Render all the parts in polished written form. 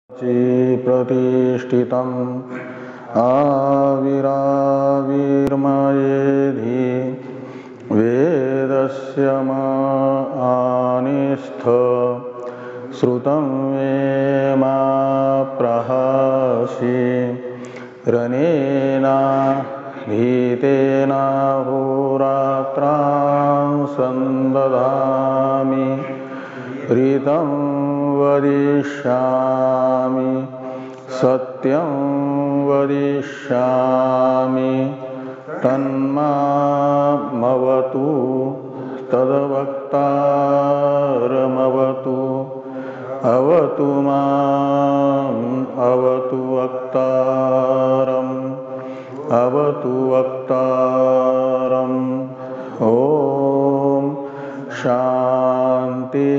प्रतिष्ठितम् आविराविर्मयेधि वेदस्य मानिस्थ श्रुतं मे मा प्रहसि रनेना भीतेनाहोरात्रां संदधामि ऋतं वदिष्यामि सत्यं वदिष्यामि तन्मामवतु तद्वक्तारमवतु अवतु माम् अवतु वक्तारम् अवतु वक्तारम्। ॐ शान्ति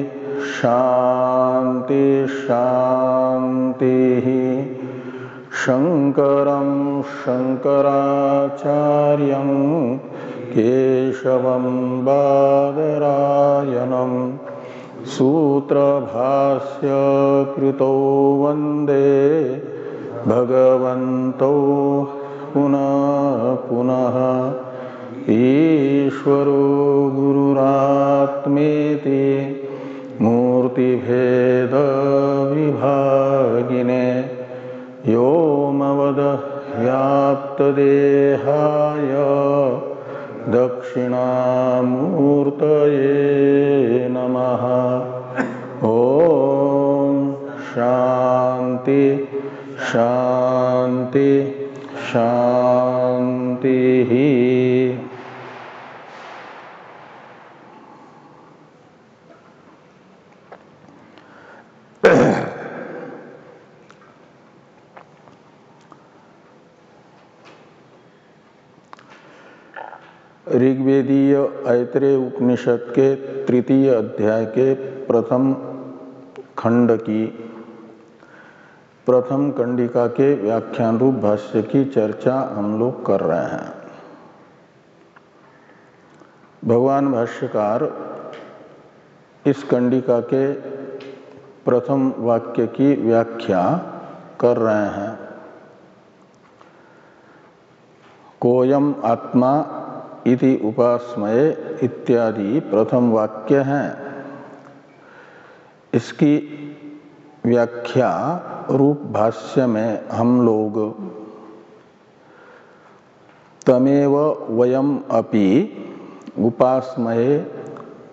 शान्ति शान्तिः। शङ्करं शङ्कराचार्यं केशवं बादरायणं सूत्रभास्य कृतौ वन्दे भगवन्तौ पुनः पुनः। ईश्वरो गुरुरात्मेति मूर्तिभेद विभागिने व्योमवद्व्याप्तदेहाय दक्षिणामूर्तये नमः। ॐ शान्ति शान्ति शान्तिः। ऋग्वेदीय ऐतरेय उपनिषद के तृतीय अध्याय के प्रथम खंड की प्रथम कंडिका के व्याख्यान रूप भाष्य की चर्चा हम लोग कर रहे हैं। भगवान भाष्यकार इस कंडिका के प्रथम वाक्य की व्याख्या कर रहे हैं। कोयम आत्मा इति उपास्मये इत्यादि प्रथम वाक्य हैं। इसकी व्याख्या रूप भाष्य में हम लोग तमेव वयम अपि उपास्मये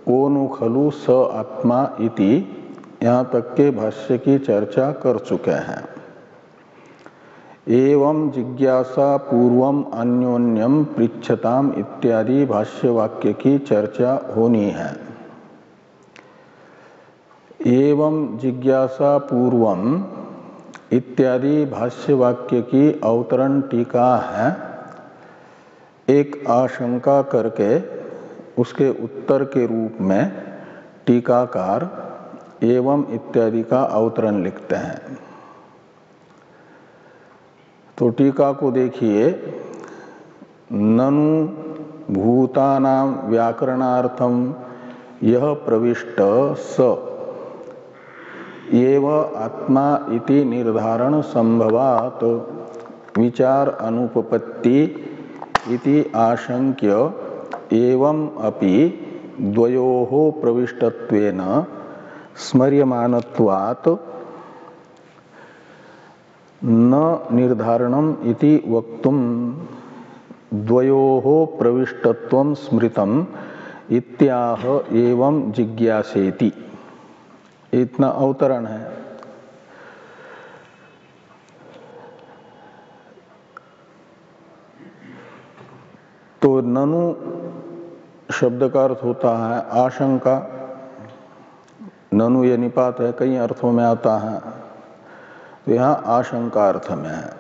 कोनु खलु स आत्मा इति यहाँ तक के भाष्य की चर्चा कर चुके हैं। एवं जिज्ञासा पूर्वम अन्योन्यम पृच्छताम इत्यादि भाष्य वाक्य की चर्चा होनी है। एवं जिज्ञासा पूर्वम इत्यादि भाष्य वाक्य की अवतरण टीका है। एक आशंका करके उसके उत्तर के रूप में टीकाकार एवं इत्यादि का अवतरण लिखते हैं। तो टीका को देखिए। ननु भूतानां व्याकरणार्थम यह प्रविष्ट स एव आत्मा इति निर्धारण संभवात विचार अनुपपत्ति इति आशंक्य एवं अपि द्वयोः प्रविष्टत्वेन स्मर्यमानत्वात् न निर्धारणम इति वक्तुम द्वयोः प्रविष्टत्वं स्मृतम इत्याह एवं जिज्ञासेति। इतना अवतरण है। तो ननु शब्द का अर्थ होता है आशंका। ननु ये निपात है, कई अर्थों में आता है। तो यहाँ आशंका अर्थ में है।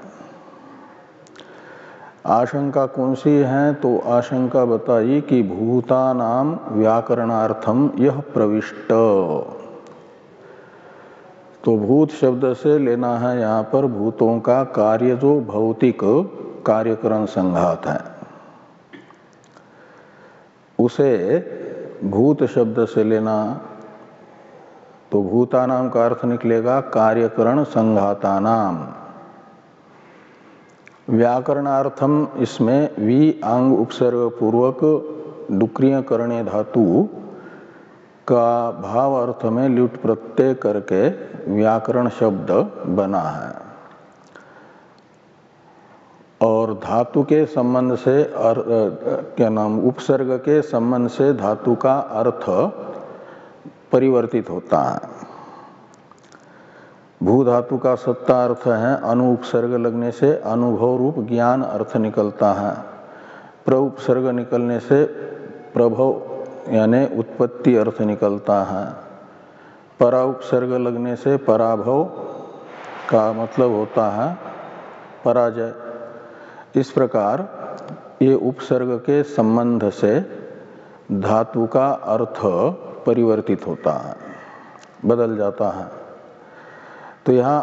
आशंका कौन सी है? तो आशंका बताई कि भूतानाम व्याकरणार्थम यह प्रविष्ट। तो भूत शब्द से लेना है यहाँ पर भूतों का कार्य जो भौतिक कार्यकरण संघात है, उसे भूत शब्द से लेना तो भूतानाम का अर्थ निकलेगा कार्यकरण संघातानाम। व्याकरणार्थम इसमें वी आंग उपसर्ग पूर्वक डुक्रिय करणे धातु का भाव अर्थ में ल्युट प्रत्यय करके व्याकरण शब्द बना है। और धातु के संबंध से उपसर्ग के संबंध से धातु का अर्थ परिवर्तित होता है। भू धातु का सत्ता अर्थ है, अनु उपसर्ग लगने से अनुभव रूप ज्ञान अर्थ निकलता है। प्र उपसर्ग निकलने से प्रभव यानी उत्पत्ति अर्थ निकलता है। परा उपसर्ग लगने से पराभव का मतलब होता है पराजय। इस प्रकार ये उपसर्ग के संबंध से धातु का अर्थ परिवर्तित होता है, बदल जाता है। तो यहाँ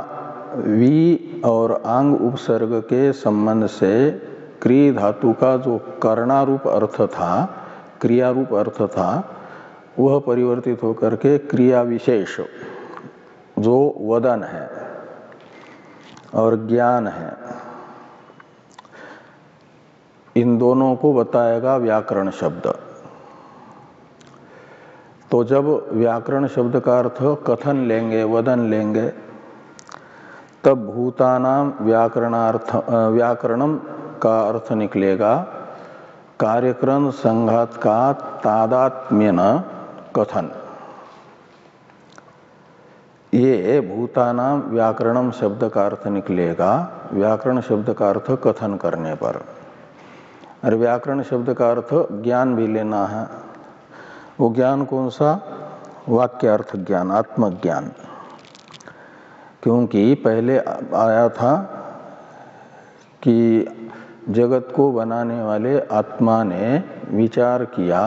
वी और आंग उपसर्ग के संबंध से क्री धातु का जो कर्णारूप अर्थ था, क्रिया रूप अर्थ था, वह परिवर्तित होकर के क्रिया विशेष जो वदन है और ज्ञान है, इन दोनों को बताएगा व्याकरण शब्द। तो जब व्याकरण शब्द का अर्थ कथन लेंगे, वदन लेंगे, तब भूतानाम व्याकरणम का अर्थ निकलेगा कार्यकरण संघात का तादात्म्यन कथन। ये भूतानाम व्याकरणम शब्द का अर्थ निकलेगा व्याकरण शब्द का अर्थ कथन करने पर। और व्याकरण शब्द का अर्थ ज्ञान भी लेना है। वो ज्ञान कौन सा? वाक्यार्थ ज्ञान, आत्मज्ञान। क्योंकि पहले आया था कि जगत को बनाने वाले आत्मा ने विचार किया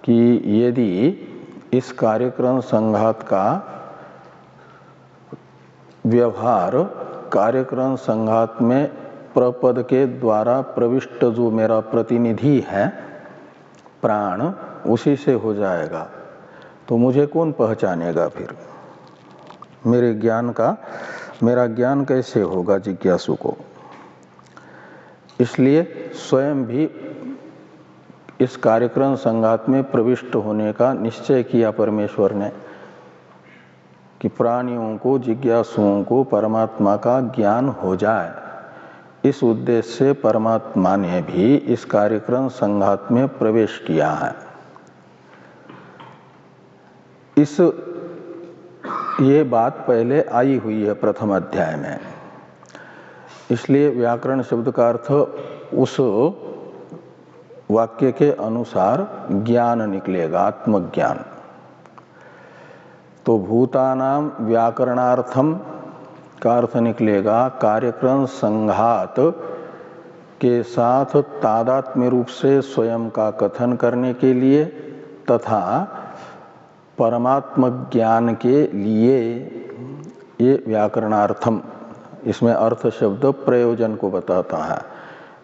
कि यदि इस कार्यक्रम संघात का व्यवहार कार्यक्रम संघात में प्रपद के द्वारा प्रविष्ट जो मेरा प्रतिनिधि है प्राण, उसी से हो जाएगा, तो मुझे कौन पहचानेगा? फिर मेरा ज्ञान कैसे होगा जिज्ञासु को? इसलिए स्वयं भी इस कार्यक्रम संघात में प्रविष्ट होने का निश्चय किया परमेश्वर ने कि प्राणियों को, जिज्ञासुओं को परमात्मा का ज्ञान हो जाए। इस उद्देश्य से परमात्मा ने भी इस कार्यक्रम संघात में प्रवेश किया है। ये बात पहले आई हुई है प्रथम अध्याय में। इसलिए व्याकरण शब्द का अर्थ उस वाक्य के अनुसार ज्ञान निकलेगा, आत्मज्ञान। तो भूतानाम व्याकरणार्थम का अर्थ निकलेगा कार्यक्रम संघात के साथ तादात्म्य रूप से स्वयं का कथन करने के लिए तथा परमात्म ज्ञान के लिए ये व्याकरणार्थम, इसमें अर्थ शब्द प्रयोजन को बताता है।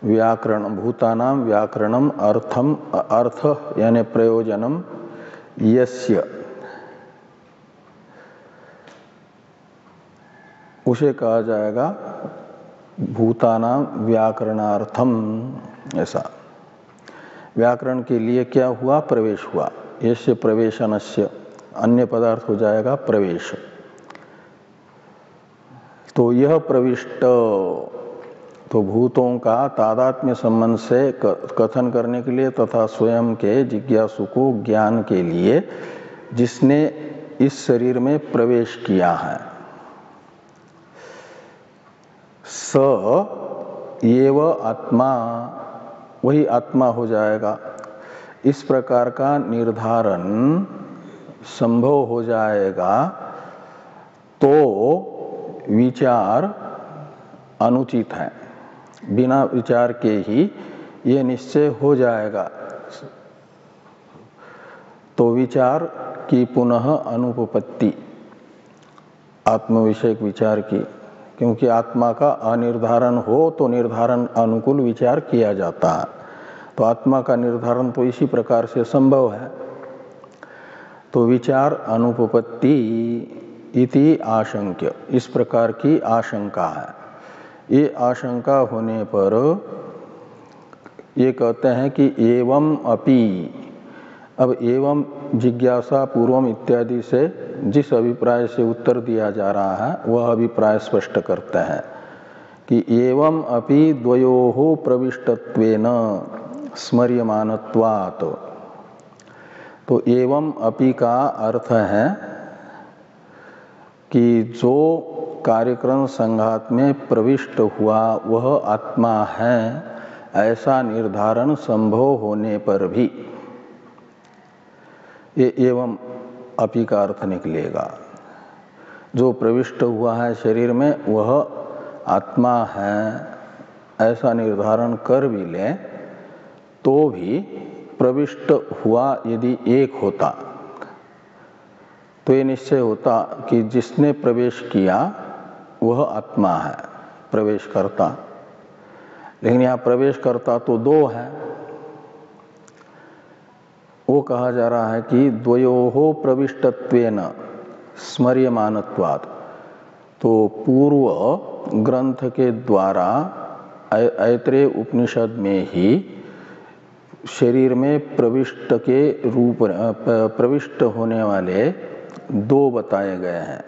व्याकरण भूतानाम व्याकरणम अर्थम, अर्थ यानी प्रयोजनम यस्य, उसे कहा जाएगा भूतानाम व्याकरणार्थम। ऐसा व्याकरण के लिए क्या हुआ? प्रवेश हुआ। यस्य प्रवेशनस्य, अन्य पदार्थ हो जाएगा प्रवेश। तो यह प्रविष्ट, तो भूतों का तादात्म्य संबंध से कथन करने के लिए तथा स्वयं के जिज्ञासु को ज्ञान के लिए जिसने इस शरीर में प्रवेश किया है, स एव आत्मा, वही आत्मा हो जाएगा। इस प्रकार का निर्धारण संभव हो जाएगा तो विचार अनुचित है। बिना विचार के ही ये निश्चय हो जाएगा तो विचार की पुनः अनुपपत्ति, आत्मविषयक विचार की, क्योंकि आत्मा का अनिर्धारण हो तो निर्धारण अनुकूल विचार किया जाता है। तो आत्मा का निर्धारण तो इसी प्रकार से संभव है। तो विचार अनुपपत्ति इति आशंक्य, इस प्रकार की आशंका है। ये आशंका होने पर ये कहते हैं कि एवं अपि, अब एवं जिज्ञासा पूर्वम इत्यादि से जिस अभिप्राय से उत्तर दिया जा रहा है वह अभिप्राय स्पष्ट करते हैं कि एवं अपि द्वयोः प्रविष्टत्वेन स्मर्यमानत्वात्। तो एवं अपि का अर्थ है कि जो कार्यक्रम संघात में प्रविष्ट हुआ वह आत्मा है, ऐसा निर्धारण संभव होने पर भी ये एवं अपि का अर्थ निकलेगा। जो प्रविष्ट हुआ है शरीर में वह आत्मा है ऐसा निर्धारण कर भी ले तो भी प्रविष्ट हुआ यदि एक होता तो ये निश्चय होता कि जिसने प्रवेश किया वह आत्मा है, प्रवेश करता। लेकिन यहाँ प्रवेश करता तो दो है। वो कहा जा रहा है कि द्वयोः प्रविष्टत्वेन स्मर्यमानत्वात्। तो पूर्व ग्रंथ के द्वारा ऐत्रेय उपनिषद में ही शरीर में प्रविष्ट के रूप प्रविष्ट होने वाले दो बताए गए हैं।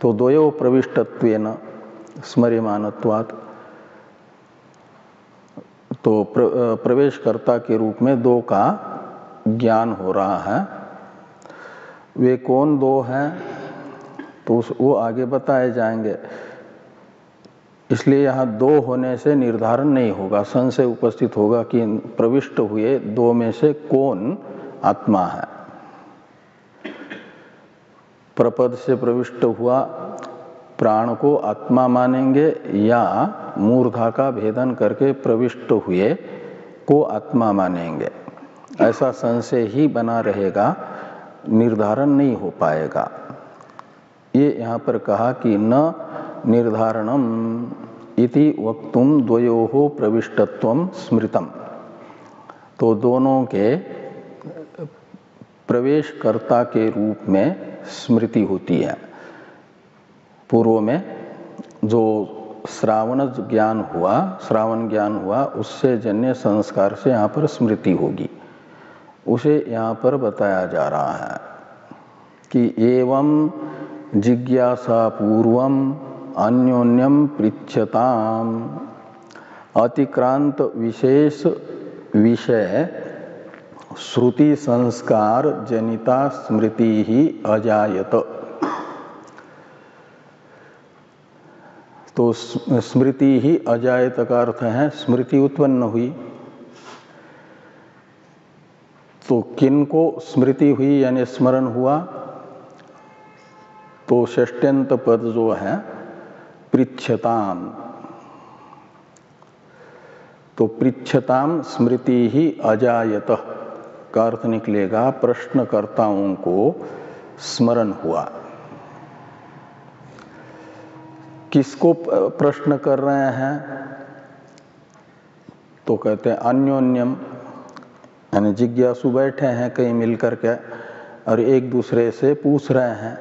तो द्वयो प्रविष्टत्वेन स्मर्यमानत्वात्, तो प्रवेशकर्ता के रूप में दो का ज्ञान हो रहा है। वे कौन दो हैं तो वो आगे बताए जाएंगे। इसलिए यहाँ दो होने से निर्धारण नहीं होगा, संशय उपस्थित होगा कि प्रविष्ट हुए दो में से कौन आत्मा है। प्रपद से प्रविष्ट हुआ प्राण को आत्मा मानेंगे या मूर्धा का भेदन करके प्रविष्ट हुए को आत्मा मानेंगे, ऐसा संशय ही बना रहेगा, निर्धारण नहीं हो पाएगा। ये यहाँ पर कहा कि न निर्धारणम इति वक्तुम द्वयोः प्रविष्टत्वम स्मृतम। तो दोनों के प्रवेशकर्ता के रूप में स्मृति होती है। पूर्व में जो श्रावण ज्ञान हुआ उससे जन्य संस्कार से यहाँ पर स्मृति होगी, उसे यहाँ पर बताया जा रहा है कि एवं जिज्ञासा पूर्वम अन्योन्यम पृच्छताम अतिक्रांत विशेष विषय श्रुति संस्कार जनिता स्मृति ही अजायत। तो स्मृति ही अजायत का अर्थ है स्मृति उत्पन्न हुई। तो किनको स्मृति हुई यानी स्मरण हुआ, तो षष्ट्यंत पद जो है पृच्छताम, तो पृच्छताम स्मृति ही अजायत का अर्थ निकलेगा प्रश्नकर्ताओं को स्मरण हुआ। किसको प्रश्न कर रहे हैं तो कहते हैं अन्योन्यम, यानी जिज्ञासु बैठे हैं कहीं मिलकर के और एक दूसरे से पूछ रहे हैं।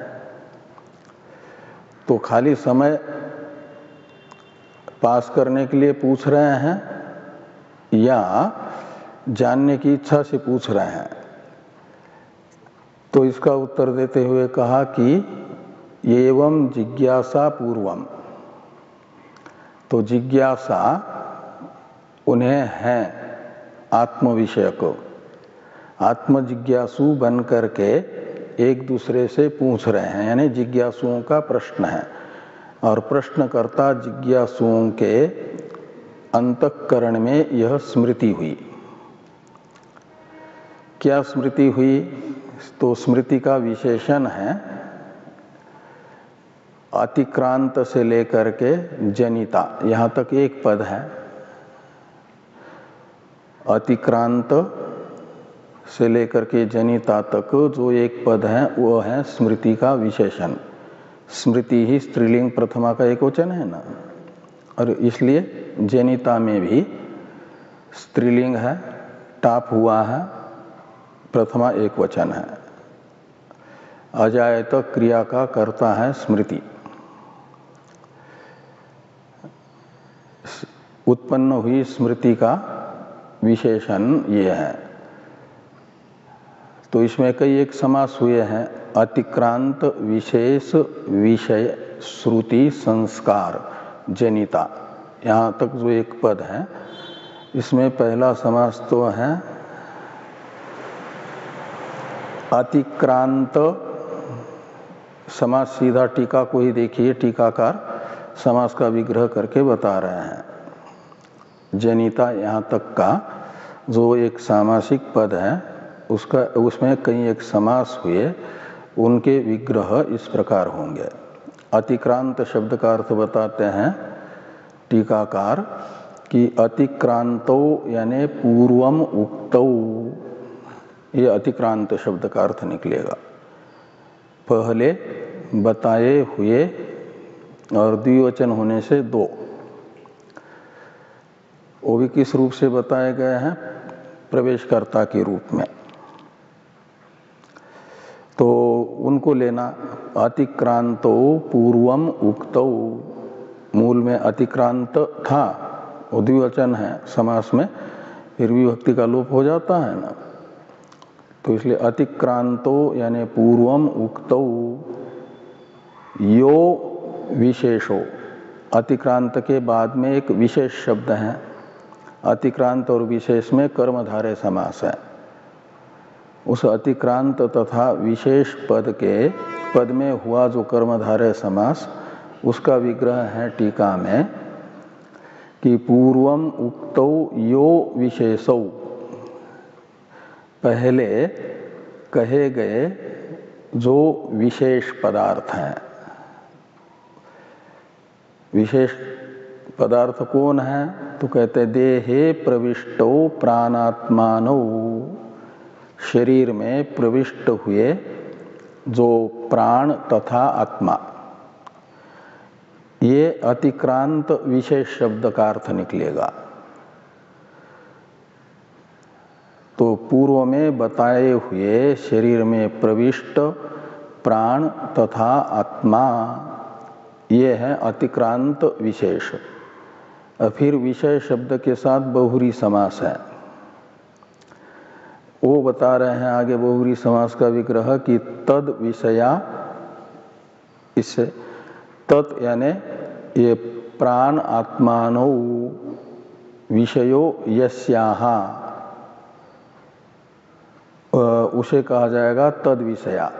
तो खाली समय पास करने के लिए पूछ रहे हैं या जानने की इच्छा से पूछ रहे हैं। तो इसका उत्तर देते हुए कहा कि एवं जिज्ञासा पूर्वम, तो जिज्ञासा उन्हें है आत्म विषय को, आत्म जिज्ञासु बन करके एक दूसरे से पूछ रहे हैं, यानी जिज्ञासुओं का प्रश्न है। और प्रश्नकर्ता जिज्ञासुओं के अंतःकरण में यह स्मृति हुई। क्या स्मृति हुई, तो स्मृति का विशेषण है अतिक्रांत से लेकर के जनिता, यहाँ तक एक पद है। अतिक्रांत से लेकर के जनिता तक जो एक पद है वो है स्मृति का विशेषण। स्मृति ही स्त्रीलिंग प्रथमा का एक वचन है ना, और इसलिए जनिता में भी स्त्रीलिंग है, टाप हुआ है, प्रथमा एक वचन है। अजायत क्रिया का करता है स्मृति। उत्पन्न हुई स्मृति का विशेषण ये है। तो इसमें कई एक समास हुए हैं। अतिक्रांत विशेष विषय श्रुति संस्कार जनिता, यहाँ तक जो एक पद है इसमें पहला समास तो है अतिक्रांत। समास सीधा टीका को ही देखिए, टीकाकार समास का विग्रह करके बता रहे हैं। जनिता यहाँ तक का जो एक सामासिक पद है उसमें कई एक समास हुए, उनके विग्रह इस प्रकार होंगे। अतिक्रांत शब्द का अर्थ बताते हैं टीकाकार कि अतिक्रांतो यानी पूर्वम उक्तौ, ये अतिक्रांत शब्द का अर्थ निकलेगा। पहले बताए हुए, और द्विवचन होने से दो, वो भी किस रूप से बताए गए हैं? प्रवेशकर्ता के रूप में। तो उनको लेना। अतिक्रांतो पूर्वम उक्तौ, मूल में अतिक्रांत था, वो द्विवचन है, समास में फिर विभक्ति का लोप हो जाता है ना, तो इसलिए अतिक्रांतो यानी पूर्वम उक्तौ यो विशेषो। अतिक्रांत के बाद में एक विशेष शब्द है। अतिक्रांत और विशेष में कर्मधारय समास है। उस अतिक्रांत तथा विशेष पद में हुआ जो कर्मधारय समास, उसका विग्रह है टीका में कि पूर्वम उक्तौ यो विशेषौ, पहले कहे गए जो विशेष पदार्थ हैं। विशेष पदार्थ कौन है? तो कहते देहे प्रविष्टो प्राणात्मानो, शरीर में प्रविष्ट हुए जो प्राण तथा आत्मा, ये अतिक्रांत विशेष शब्द का अर्थ निकलेगा। तो पूर्व में बताए हुए शरीर में प्रविष्ट प्राण तथा आत्मा, ये है अतिक्रांत विशेष। फिर विषय शब्द के साथ बहुरी समास है, वो बता रहे हैं आगे बहुरी समास का विग्रह कि तद विषया, इससे तत् यानी ये प्राण आत्मानो विषयो यस्याः, उसे कहा जाएगा तद विषया,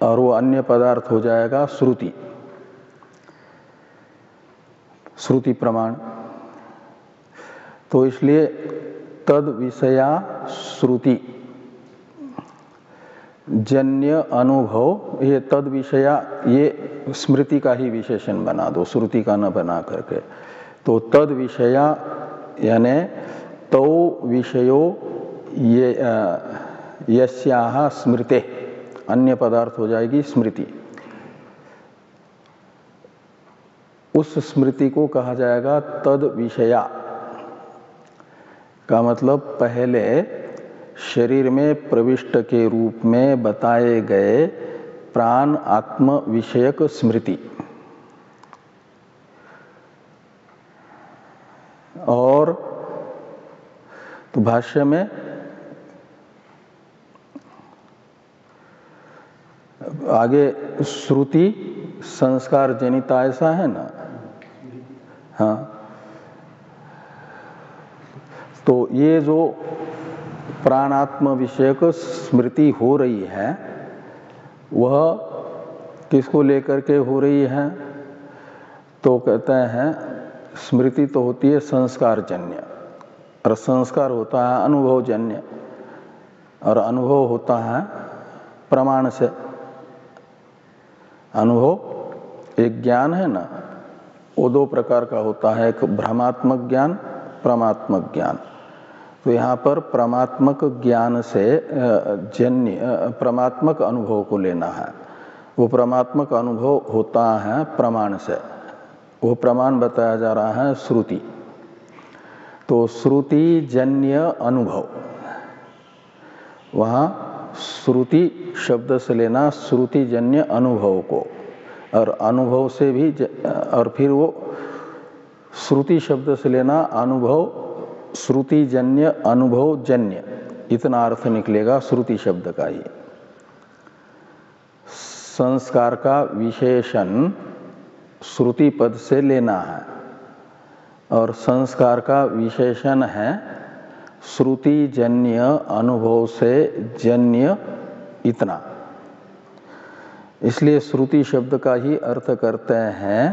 और वो अन्य पदार्थ हो जाएगा श्रुति, श्रुति प्रमाण। तो इसलिए तद विषया श्रुति जन्य अनुभव, ये तद विषया, ये स्मृति का ही विशेषण बना दो, श्रुति का न बना करके। तो तद विषया यानी तो विषयो ये यस्याः स्मृते, अन्य पदार्थ हो जाएगी स्मृति। उस स्मृति को कहा जाएगा तद विषया, का मतलब पहले शरीर में प्रविष्ट के रूप में बताए गए प्राण आत्म विषयक स्मृति। और तो भाष्य में आगे श्रुति संस्कार जनिता, ऐसा है ना? हाँ, तो ये जो प्राणात्म विषयक स्मृति हो रही है, वह किसको लेकर के हो रही है? तो कहते हैं स्मृति तो होती है संस्कारजन्य, और संस्कार होता है अनुभवजन्य, और अनुभव होता है प्रमाण से। अनुभव एक ज्ञान है ना, वो दो प्रकार का होता है, एक भ्रमात्मक ज्ञान, प्रमात्मक ज्ञान। तो यहाँ पर प्रमात्मक ज्ञान से जन्य प्रमात्मक अनुभव को लेना है। वो प्रमात्मक अनुभव होता है प्रमाण से, वो प्रमाण बताया जा रहा है श्रुति। तो श्रुति जन्य अनुभव, वहाँ श्रुति शब्द से लेना श्रुतिजन्य अनुभव को, और अनुभव से भी और फिर वो श्रुति शब्द से लेना अनुभव श्रुतिजन्य अनुभव जन्य, इतना अर्थ निकलेगा श्रुति शब्द का ही। संस्कार का विशेषण श्रुति पद से लेना है और संस्कार का विशेषण है श्रुति जन्य अनुभव से जन्य इतना। इसलिए श्रुति शब्द का ही अर्थ करते हैं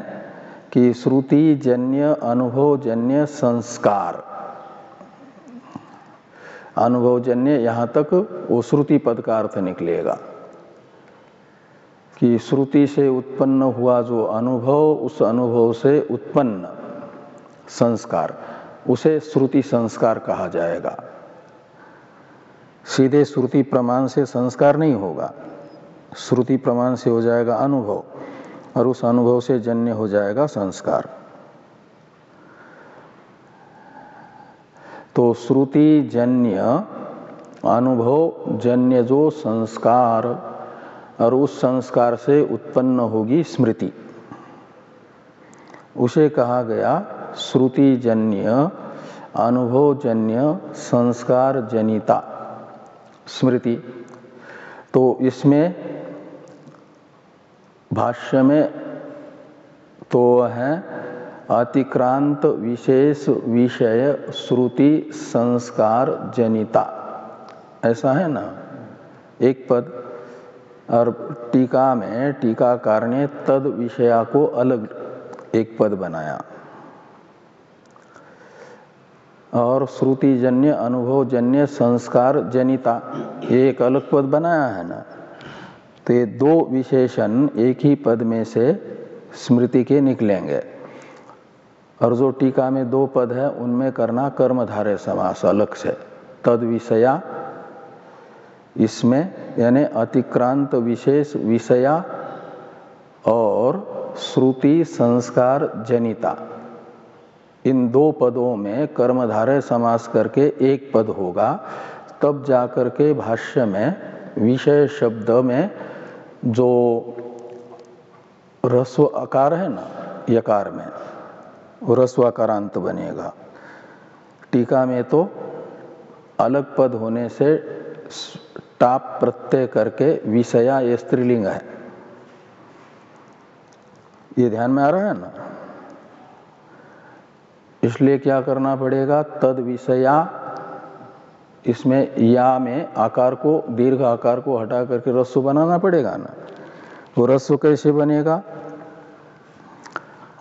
कि श्रुति जन्य अनुभव जन्य संस्कार। अनुभव जन्य यहाँ तक वो श्रुति पद का अर्थ निकलेगा कि श्रुति से उत्पन्न हुआ जो अनुभव, उस अनुभव से उत्पन्न संस्कार, उसे श्रुति संस्कार कहा जाएगा। सीधे श्रुति प्रमाण से संस्कार नहीं होगा, श्रुति प्रमाण से हो जाएगा अनुभव और उस अनुभव से जन्य हो जाएगा संस्कार। तो श्रुति जन्य अनुभव जन्य जो संस्कार और उस संस्कार से उत्पन्न होगी स्मृति, उसे कहा गया श्रुति जन्य अनुभव जन्य संस्कार जनिता स्मृति। तो इसमें भाष्य में तो है अतिक्रांत विशेष विषय श्रुति संस्कार जनिता, ऐसा है ना एक पद। और टीका में टीकाकार ने तद विषया को अलग एक पद बनाया और श्रुति जन्य अनुभव जन्य संस्कार जनिता ये एक अलग पद बनाया है ना। तो ये दो विशेषण एक ही पद में से स्मृति के निकलेंगे। और जो टीका में दो पद है उनमें करना कर्मधारय समास अलग से। तद विषया इसमें यानी अतिक्रांत विशेष विषया और श्रुति संस्कार जनिता, इन दो पदों में कर्मधारय समास करके एक पद होगा, तब जाकर के भाष्य में विषय शब्द में जो ह्रस्व आकार है ना यकार में, वो ह्रस्वाकारांत बनेगा। टीका में तो अलग पद होने से टाप प्रत्यय करके विषया ये स्त्रीलिंग है, ये ध्यान में आ रहा है ना। इसलिए क्या करना पड़ेगा, तद विषया, इसमें या में आकार को दीर्घ आकार को हटा करके रस्व बनाना पड़ेगा ना। वो रस्व कैसे बनेगा,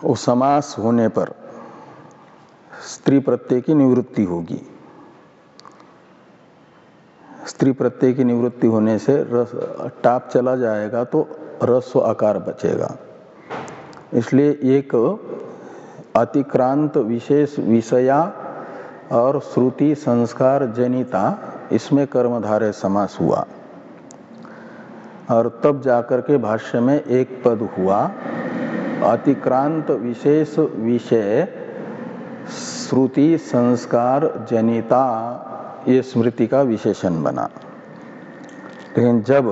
वो समास होने पर स्त्री प्रत्यय की निवृत्ति होगी। स्त्री प्रत्यय की निवृत्ति होने से टाप चला जाएगा तो रस्व आकार बचेगा। इसलिए एक अतिक्रांत विशेष विषया और श्रुति संस्कार जनिता, इसमें कर्मधारय समास हुआ। और तब जाकर के भाष्य में एक पद हुआ अतिक्रांत विशेष विषय श्रुति संस्कार जनिता, ये स्मृति का विशेषण बना। लेकिन जब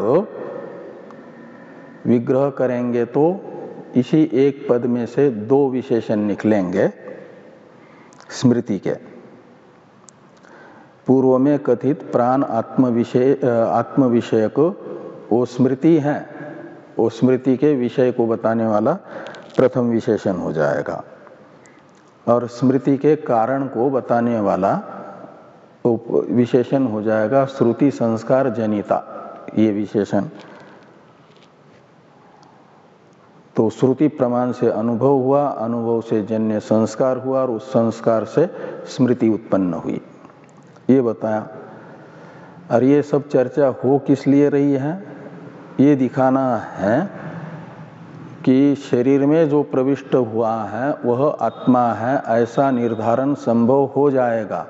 विग्रह करेंगे तो इसी एक पद में से दो विशेषण निकलेंगे स्मृति के। पूर्व में कथित प्राण आत्म विषयक वो स्मृति है, वो स्मृति के विषय को बताने वाला प्रथम विशेषण हो जाएगा। और स्मृति के कारण को बताने वाला विशेषण हो जाएगा श्रुति संस्कार जनिता, ये विशेषण। तो श्रुति प्रमाण से अनुभव हुआ, अनुभव से जन्य संस्कार हुआ और उस संस्कार से स्मृति उत्पन्न हुई, ये बताया। और ये सब चर्चा हो किस लिए रही है, ये दिखाना है कि शरीर में जो प्रविष्ट हुआ है वह आत्मा है, ऐसा निर्धारण संभव हो जाएगा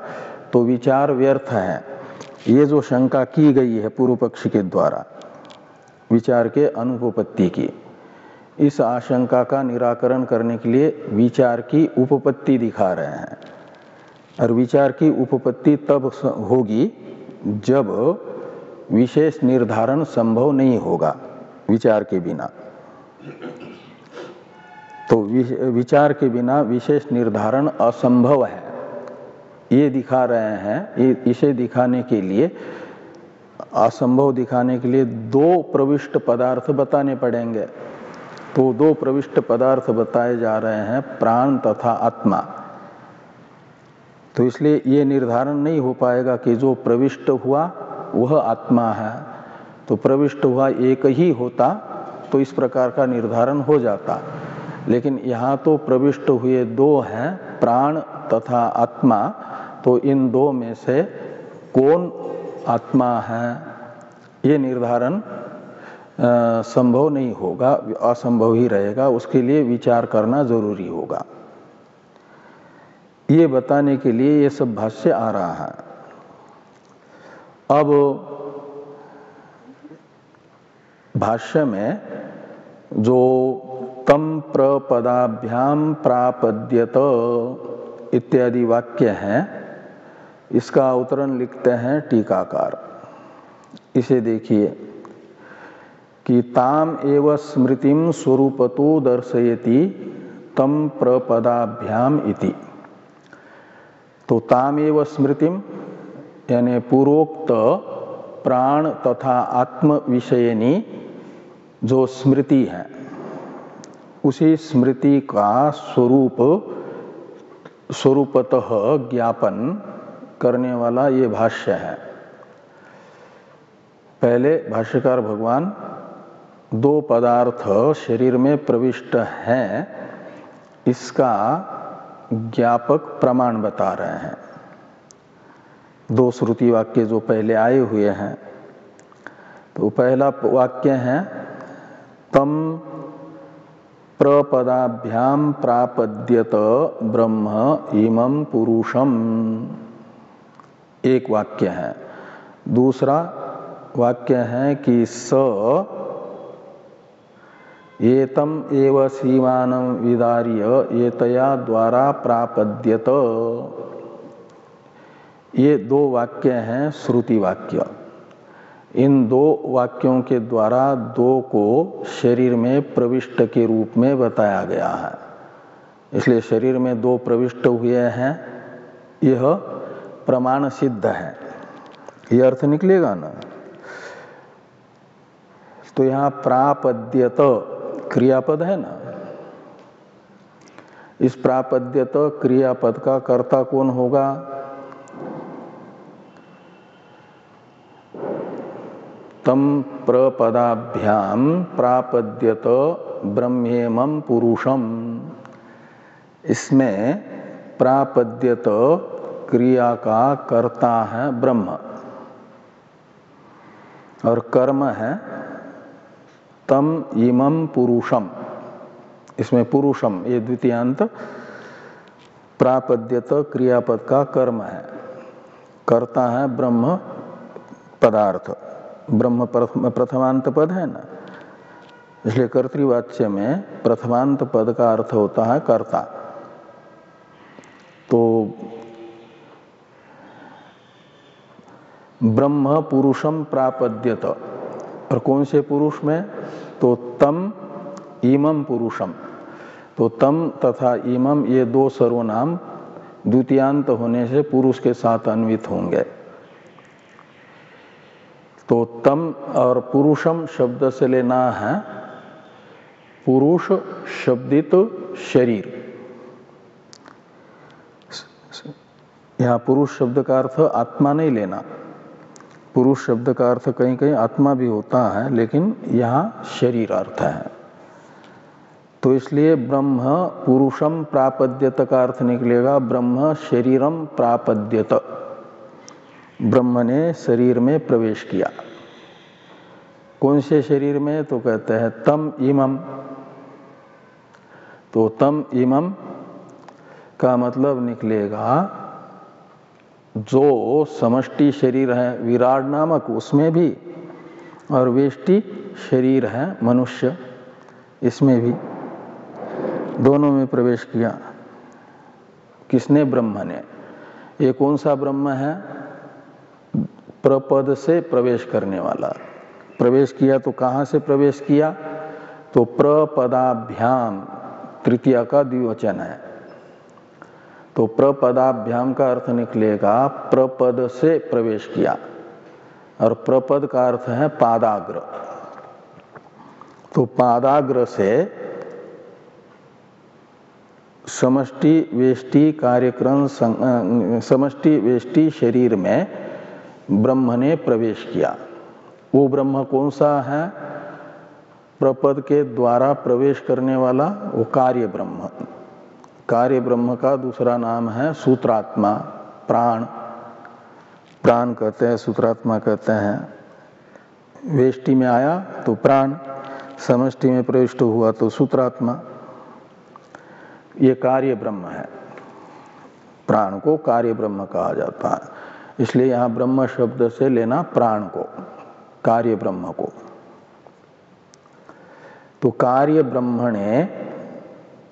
तो विचार व्यर्थ है। ये जो शंका की गई है पूर्व पक्षी के द्वारा विचार के अनुपपत्ति की, इस आशंका का निराकरण करने के लिए विचार की उपपत्ति दिखा रहे हैं। और विचार की उपपत्ति तब होगी जब विशेष निर्धारण संभव नहीं होगा विचार के बिना। तो विचार के बिना विशेष निर्धारण असंभव है, ये दिखा रहे हैं। इसे दिखाने के लिए, असंभव दिखाने के लिए दो प्रविष्ट पदार्थ बताने पड़ेंगे। तो दो प्रविष्ट पदार्थ बताए जा रहे हैं, प्राण तथा आत्मा। तो इसलिए ये निर्धारण नहीं हो पाएगा कि जो प्रविष्ट हुआ वह आत्मा है। तो प्रविष्ट हुआ एक ही होता तो इस प्रकार का निर्धारण हो जाता, लेकिन यहाँ तो प्रविष्ट हुए दो हैं, प्राण तथा आत्मा। तो इन दो में से कौन आत्मा है ये निर्धारण संभव नहीं होगा, असंभव ही रहेगा। उसके लिए विचार करना जरूरी होगा। ये बताने के लिए ये सब भाष्य आ रहा है। अब भाष्य में जो तम प्रपदाभ्याम प्रापद्यत इत्यादि वाक्य हैं, इसका अवतरण लिखते हैं टीकाकार। इसे देखिए कि ताम एव स्मृतिम स्वरूपतो दर्शयति तम प्रपदाभ्याम इति। तो ताम एव स्मृतिम यानी पूर्वोक्त प्राण तथा आत्म विषयनी जो स्मृति है, उसी स्मृति का स्वरूपतः ज्ञापन करने वाला ये भाष्य है। पहले भाष्यकार भगवान दो पदार्थ शरीर में प्रविष्ट हैं, इसका ज्ञापक प्रमाण बता रहे हैं। दो श्रुति वाक्य जो पहले आए हुए हैं, तो पहला वाक्य है तम प्रपदाभ्याम प्रापद्यत ब्रह्म इमं पुरुषम, एक वाक्य है। दूसरा वाक्य है कि स एतम एव सीमानं विदार्य एतया द्वारा प्रापद्यत। ये दो वाक्य हैं श्रुति वाक्य। इन दो वाक्यों के द्वारा दो को शरीर में प्रविष्ट के रूप में बताया गया है। इसलिए शरीर में दो प्रविष्ट हुए हैं, यह प्रमाण सिद्ध है। यह अर्थ निकलेगा ना। तो यहाँ प्रापद्यत क्रियापद है ना, इस प्रापद्यत क्रियापद का कर्ता कौन होगा? तम प्रपदाभ्याम प्रापद्यत ब्रह्मेमं पुरुषम। इसमें प्रापद्यत क्रिया का कर्ता है ब्रह्म और कर्म है तम इमं पुरुषम। इसमें पुरुषम ये द्वितीयांत प्रापद्यत क्रियापद का कर्म है, कर्ता है ब्रह्म पदार्थ। ब्रह्म प्रथमांत पद है ना, इसलिए कर्तृवाच्य में प्रथमांत पद का अर्थ होता है कर्ता। तो ब्रह्म पुरुषम प्रापद्यत, और कौन से पुरुष में? तो तम इमं पुरुषम। तो तम तथा इमं ये दो सर्वनाम द्वितीयांत होने से पुरुष के साथ अन्वित होंगे। तो तम और पुरुषम शब्द से लेना है पुरुष शब्दित शरीर। यहाँ पुरुष शब्द का अर्थ आत्मा नहीं लेना। पुरुष शब्द का अर्थ कहीं कहीं आत्मा भी होता है, लेकिन यहाँ शरीर अर्थ है। तो इसलिए ब्रह्म पुरुषम प्रापद्यत का अर्थ निकलेगा ब्रह्म शरीरम प्रापद्यत। ब्रह्म ने शरीर में प्रवेश किया। कौन से शरीर में? तो कहते हैं तम इमं। तो तम इमं का मतलब निकलेगा जो समष्टि शरीर है विराट नामक, उसमें भी, और वेष्टि शरीर है मनुष्य, इसमें भी, दोनों में प्रवेश किया। किसने? ब्रह्म ने। ये कौन सा ब्रह्म है? प्रपद से प्रवेश करने वाला। प्रवेश किया तो कहाँ से प्रवेश किया? तो प्रपदाभ्याम, तृतीया का द्विवचन है, तो प्रपदाभ्याम का अर्थ निकलेगा प्रपद से प्रवेश किया, और प्रपद का अर्थ है पादाग्र। तो पादाग्र से समष्टि वेष्टि कार्यक्रम समष्टि वेष्टि शरीर में ब्रह्म ने प्रवेश किया। वो ब्रह्म कौन सा है? प्रपद के द्वारा प्रवेश करने वाला वो कार्य ब्रह्म। कार्य ब्रह्म का दूसरा नाम है सूत्रात्मा, प्राण। प्राण कहते हैं, सूत्रात्मा कहते हैं। वेष्टि में आया तो प्राण, समष्टि में प्रविष्ट हुआ तो सूत्रात्मा। ये कार्य ब्रह्म है। प्राण को कार्य ब्रह्म कहा जाता है, इसलिए यहाँ ब्रह्म शब्द से लेना प्राण को, कार्य ब्रह्म को। तो कार्य ब्रह्म ने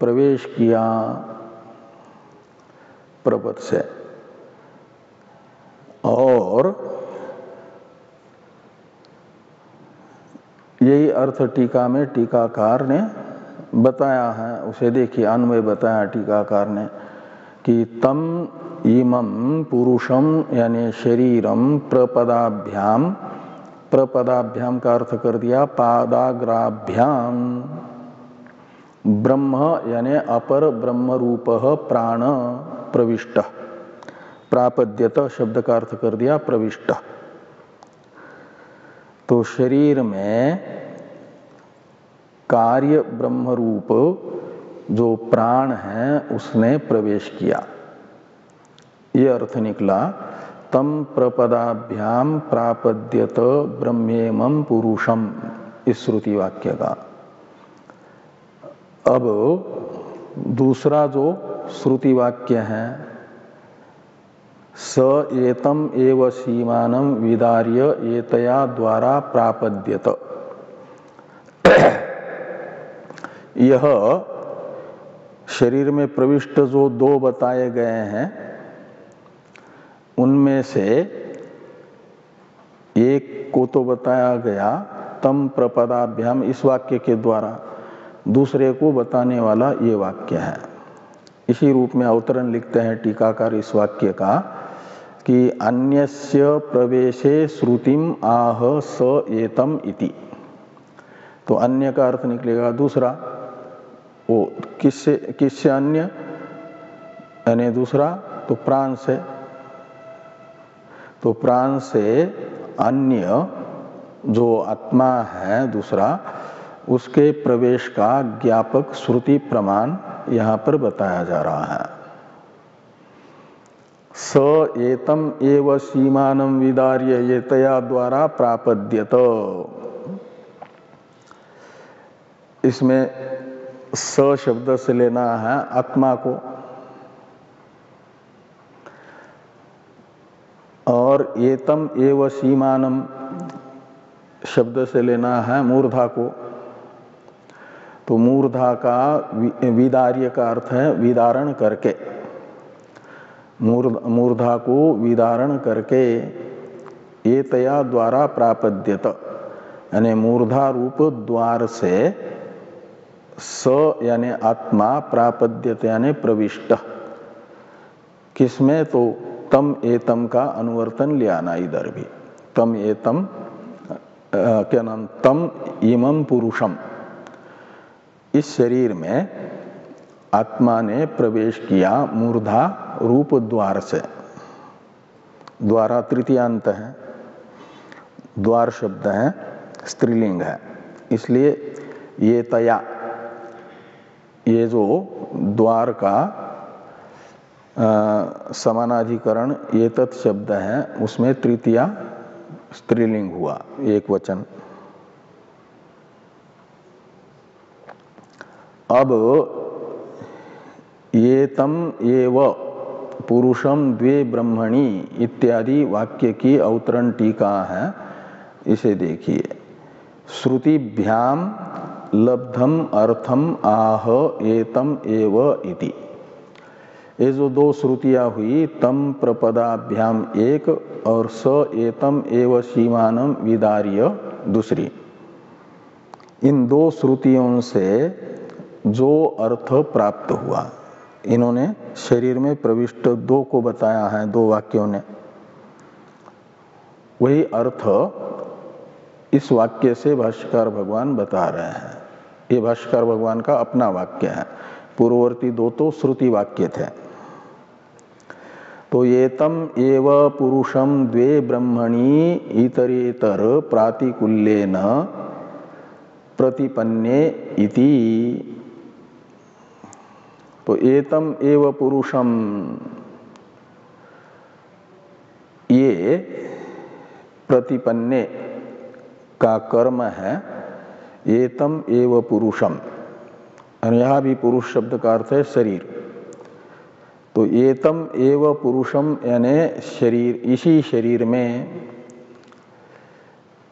प्रवेश किया प्रपद से, और यही अर्थ टीका में टीकाकार ने बताया है। उसे देखिए, अन्वय बताया टीकाकार ने कि तम इमं पुरुषम यानी शरीरम प्रपदाभ्याम, प्रपदाभ्याम का अर्थ कर दिया पादाग्राभ्याम, ब्रह्म यानी अपर ब्रह्म रूप प्राण प्रविष्ट, प्रापद्यत शब्द का अर्थ कर दिया प्रविष्ट। तो शरीर में कार्य ब्रह्म रूप जो प्राण है उसने प्रवेश किया, ये अर्थ निकला तम प्रपदाभ्याम प्रापद्यत ब्रह्मेमं पुरुषम, इस श्रुति वाक्य का। अब दूसरा जो श्रुति वाक्य है, स एतम एव सीमानं विदार्य एतया द्वारा प्रापद्यत, यह शरीर में प्रविष्ट जो दो बताए गए हैं उनमें से एक को तो बताया गया तम प्रपदाभ्याम इस वाक्य के द्वारा, दूसरे को बताने वाला ये वाक्य है। इसी रूप में अवतरण लिखते हैं टीकाकार इस वाक्य का कि अन्यस्य प्रवेशे श्रुतिम आह स एतम इति। तो अन्य का अर्थ निकलेगा दूसरा, वो किससे अन्य यानी दूसरा, तो प्राण से। तो प्राण से अन्य जो आत्मा है दूसरा, उसके प्रवेश का ज्ञापक श्रुति प्रमाण यहाँ पर बताया जा रहा है। स एतम एव सीमानं विदार्य एतया द्वारा प्रापद्यत, इसमें स शब्द से लेना है आत्मा को, और एतम एव सीमानं शब्द से लेना है मूर्धा को। तो मूर्धा का विदार्य का अर्थ है विदारण करके, मूर्धा को विदारण करके एतया द्वारा प्रापद्यत, यानी मूर्धा रूप द्वार से स यानी आत्मा प्रापद्यत यानी प्रविष्ट, किसमें? तो तम एतम का अनुवर्तन ले आना इधर भी। तम एतम क्या नाम, तम इमं पुरुषम, इस शरीर में आत्मा ने प्रवेश किया मूर्धा रूप द्वार से। द्वारा तृतीयांत है, द्वार शब्द है, स्त्रीलिंग है, इसलिए ये तया, ये जो द्वार का समानाधिकरण ये तत् शब्द है उसमें तृतीया स्त्रीलिंग हुआ, एक वचन। अब ये तम एव पुरुषम द्वे ब्रह्मणि इत्यादि वाक्य की अवतरण टीका है, इसे देखिए। श्रुतिभ्याम लब्धम अर्थम आह एतम एव इति, ये जो दो श्रुतियां हुई, तम प्रपदाभ्याम एक और स एतम एव सीमानम विदार्य दूसरी, इन दो श्रुतियों से जो अर्थ प्राप्त हुआ, इन्होंने शरीर में प्रविष्ट दो को बताया है, दो वाक्यों ने, वही अर्थ इस वाक्य से भाष्यकार भगवान बता रहे हैं। ये भाष्यकार भगवान का अपना वाक्य है, पूर्ववर्ती दो तो श्रुति वाक्य थे। तो एतम एव पुरुषम द्वे ब्रह्मणि इतरेतर प्रातिकूल्येन प्रतिपन्ने इति। तो एतम एव पुरुषम, ये प्रतिपन्ने का कर्म है, एतम एव पुरुषम, और यहाँ भी पुरुष शब्द का अर्थ है शरीर। तो एतम एव पुरुषम यानी शरीर, इसी शरीर में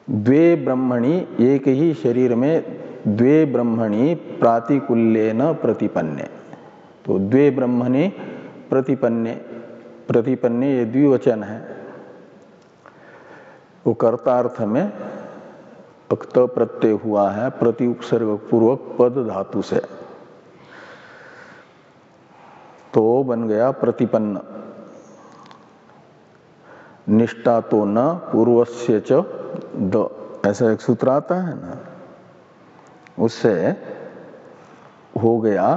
द्वे ब्रह्मणि, एक ही शरीर में द्वे ब्रह्मणि प्रातिकूल्येन प्रतिपन्ने। तो द्वे ब्रह्मणि प्रतिपन्ने, प्रतिपन्ने ये द्विवचन है, वो कर्तार्थ में अक्त प्रत्यय हुआ है प्रति उपसर्ग पूर्वक पद धातु से, तो बन गया प्रतिपन्न। निष्ठा तो न पूर्वस्य च द, ऐसा एक सूत्र आता है ना, उससे हो गया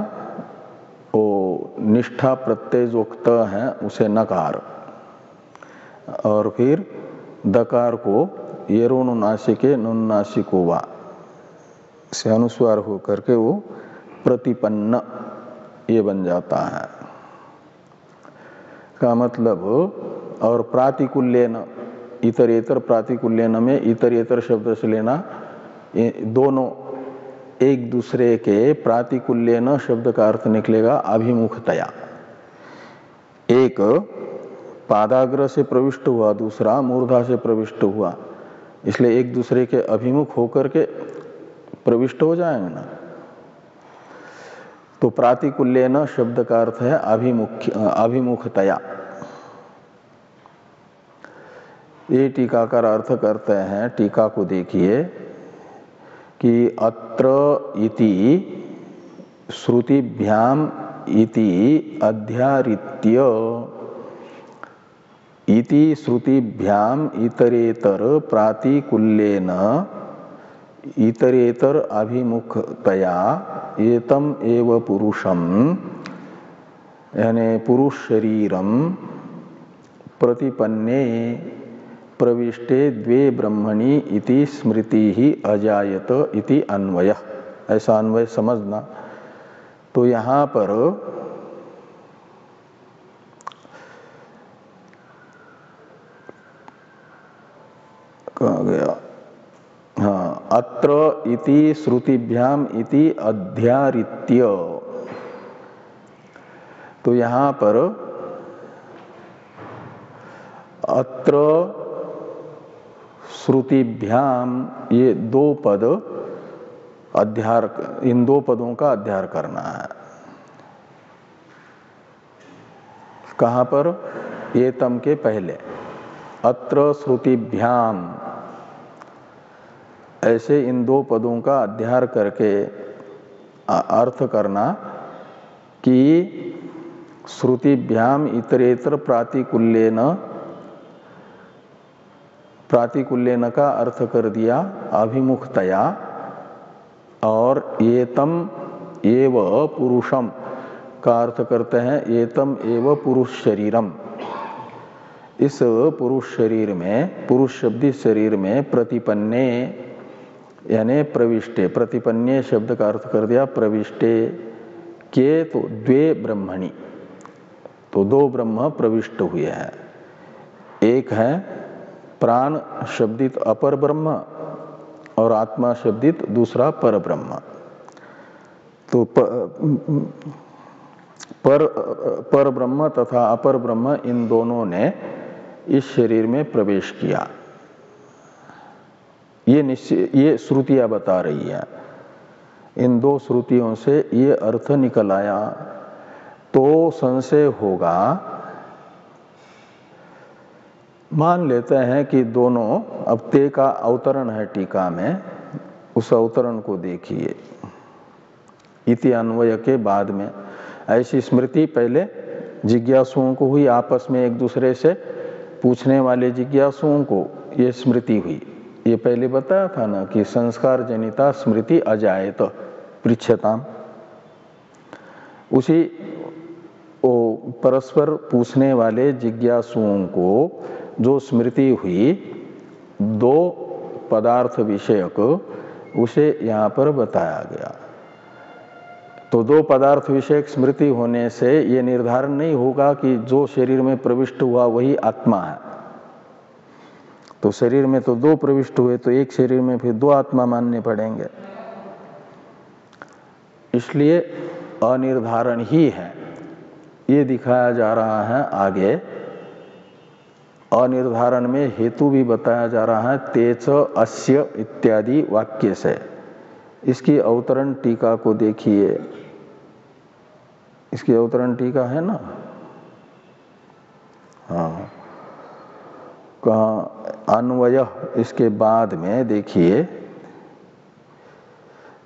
वो निष्ठा प्रत्यय जो क्त है उसे नकार, और फिर दकार को येरोनुनासिके नुनासिको वा से अनुस्वार होकर के वो प्रतिपन्न ये बन जाता है का मतलब। और प्रातिकूल्येन, इतरेतर प्रातिकूल्येन में इतरेतर शब्द से लेना, दोनों एक दूसरे के प्रातिकूल्येन शब्द का अर्थ निकलेगा अभिमुखतया। एक पादाग्र से प्रविष्ट हुआ, दूसरा मूर्धा से प्रविष्ट हुआ, इसलिए एक दूसरे के अभिमुख होकर के प्रविष्ट हो जाएंगे ना। तो प्रातिकूल्येन शब्द का अर्थ है अभिमुखतया। ये टीकाकार अर्थ करते हैं, टीका को देखिए कि अत्र इति श्रुतिभ्याम इति अध्यारित्य, इति श्रुतिभ्याम इतरेतर प्रातिकूल्येन इतरेतर अभिमुखतया एतम एव पुरुषम यानी पुरुष शरीरम प्रतिपन्ने प्रविष्टे द्वे ब्रह्मणि इति स्मृति ही अजायत इति अन्वय, ऐसा अन्वय समझना। तो यहाँ पर कहाँ गया, हाँ, अत्र इति श्रुतिभ्याम इति अध्यारित्य, तो यहाँ पर अत्र श्रुतिभ्याम, ये दो पद अध्यार, इन दो पदों का अध्यार करना है। कहाँ पर? एतम के पहले अत्र श्रुतिभ्याम, ऐसे इन दो पदों का अध्यार करके अर्थ करना कि श्रुतिभ्याम इतरेतर प्रातिकूल्येन, प्रातिकूल्येन का अर्थ कर दिया अभिमुखतया, और एतम एव पुरुषम का अर्थ करते हैं एतम एव पुरुष शरीरम। इस पुरुष शरीर में, पुरुष शब्दी शरीर में प्रतिपन्ने यानी प्रविष्टे, प्रतिपन्ने शब्द का अर्थ कर दिया प्रविष्टे के, तो द्वे ब्रह्मणि, तो दो ब्रह्म प्रविष्ट हुए हैं। एक है प्राण शब्दित अपर ब्रह्म और आत्मा शब्दित दूसरा पर ब्रह्म। तो पर ब्रह्म तथा अपर ब्रह्म इन दोनों ने इस शरीर में प्रवेश किया। ये श्रुतियां बता रही है। इन दो श्रुतियों से ये अर्थ निकल आया तो संशय होगा। मान लेते हैं कि दोनों, अब ते का अवतरण है टीका में, उस अवतरण को देखिए। इति अन्वय के बाद में ऐसी स्मृति पहले जिज्ञासुओं को हुई, आपस में एक दूसरे से पूछने वाले जिज्ञासुओं को ये स्मृति हुई। ये पहले बताया था ना कि संस्कार जनिता स्मृति अजायत पृच्छताम। उसी वो परस्पर पूछने वाले जिज्ञासुओं को जो स्मृति हुई दो पदार्थ विषयक, उसे यहाँ पर बताया गया। तो दो पदार्थ विषयक स्मृति होने से ये निर्धारण नहीं होगा कि जो शरीर में प्रविष्ट हुआ वही आत्मा है। तो शरीर में तो दो प्रविष्ट हुए, तो एक शरीर में फिर दो आत्मा मानने पड़ेंगे। इसलिए अनिर्धारण ही है, ये दिखाया जा रहा है आगे। अनिर्धारण में हेतु भी बताया जा रहा है, तेच अस्य इत्यादि वाक्य से। इसकी अवतरण टीका को देखिए। इसकी अवतरण टीका है ना, हाँ, कहाँ अन्वय, इसके बाद में देखिए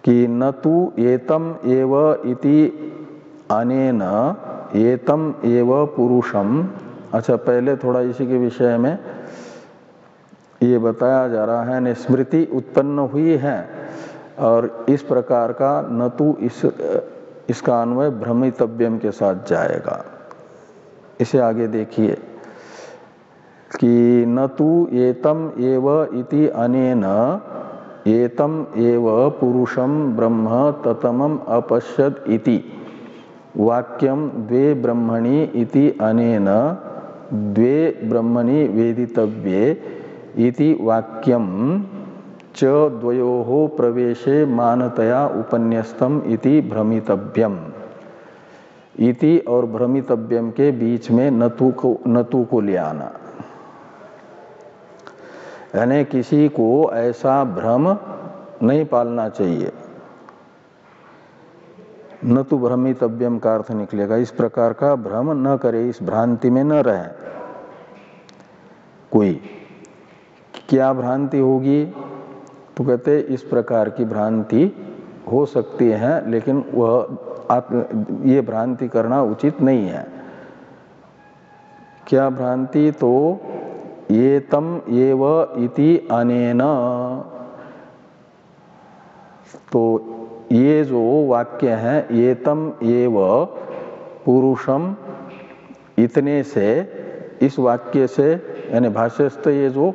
कि न तु एतम एव इति अनेन एतम एव पुरुषम। अच्छा, पहले थोड़ा इसी के विषय में ये बताया जा रहा है, स्मृति उत्पन्न हुई है और इस प्रकार का न तु इसका अन्वय भ्रमितव्यम के साथ जाएगा। इसे आगे देखिए कि न तु एतम एव इति अनेन एतम एव पुरुषम ब्रह्म ततमम अपश्यद इति वाक्यम द्वे ब्रह्मणि इति अनेन द्वे ब्रह्मणि वेदितव्ये इति वाक्यम च द्वयोः प्रवेशे मानतया उपन्यस्तम इति भ्रमितव्यम। इति और भ्रमितव्यम के बीच में नतु को ले आना, यानी किसी को ऐसा भ्रम नहीं पालना चाहिए। न तो भ्रमितव्यम का अर्थ निकलेगा, इस प्रकार का भ्रम न करे, इस भ्रांति में न रहे कोई। क्या भ्रांति होगी? तो कहते इस प्रकार की भ्रांति हो सकती है, लेकिन वह ये भ्रांति करना उचित नहीं है। क्या भ्रांति? तो ये तम एव इति अनेन, तो ये जो वाक्य है ये तम एव पुरुषम, इतने से, इस वाक्य से, यानी भाष्यस्थ ये जो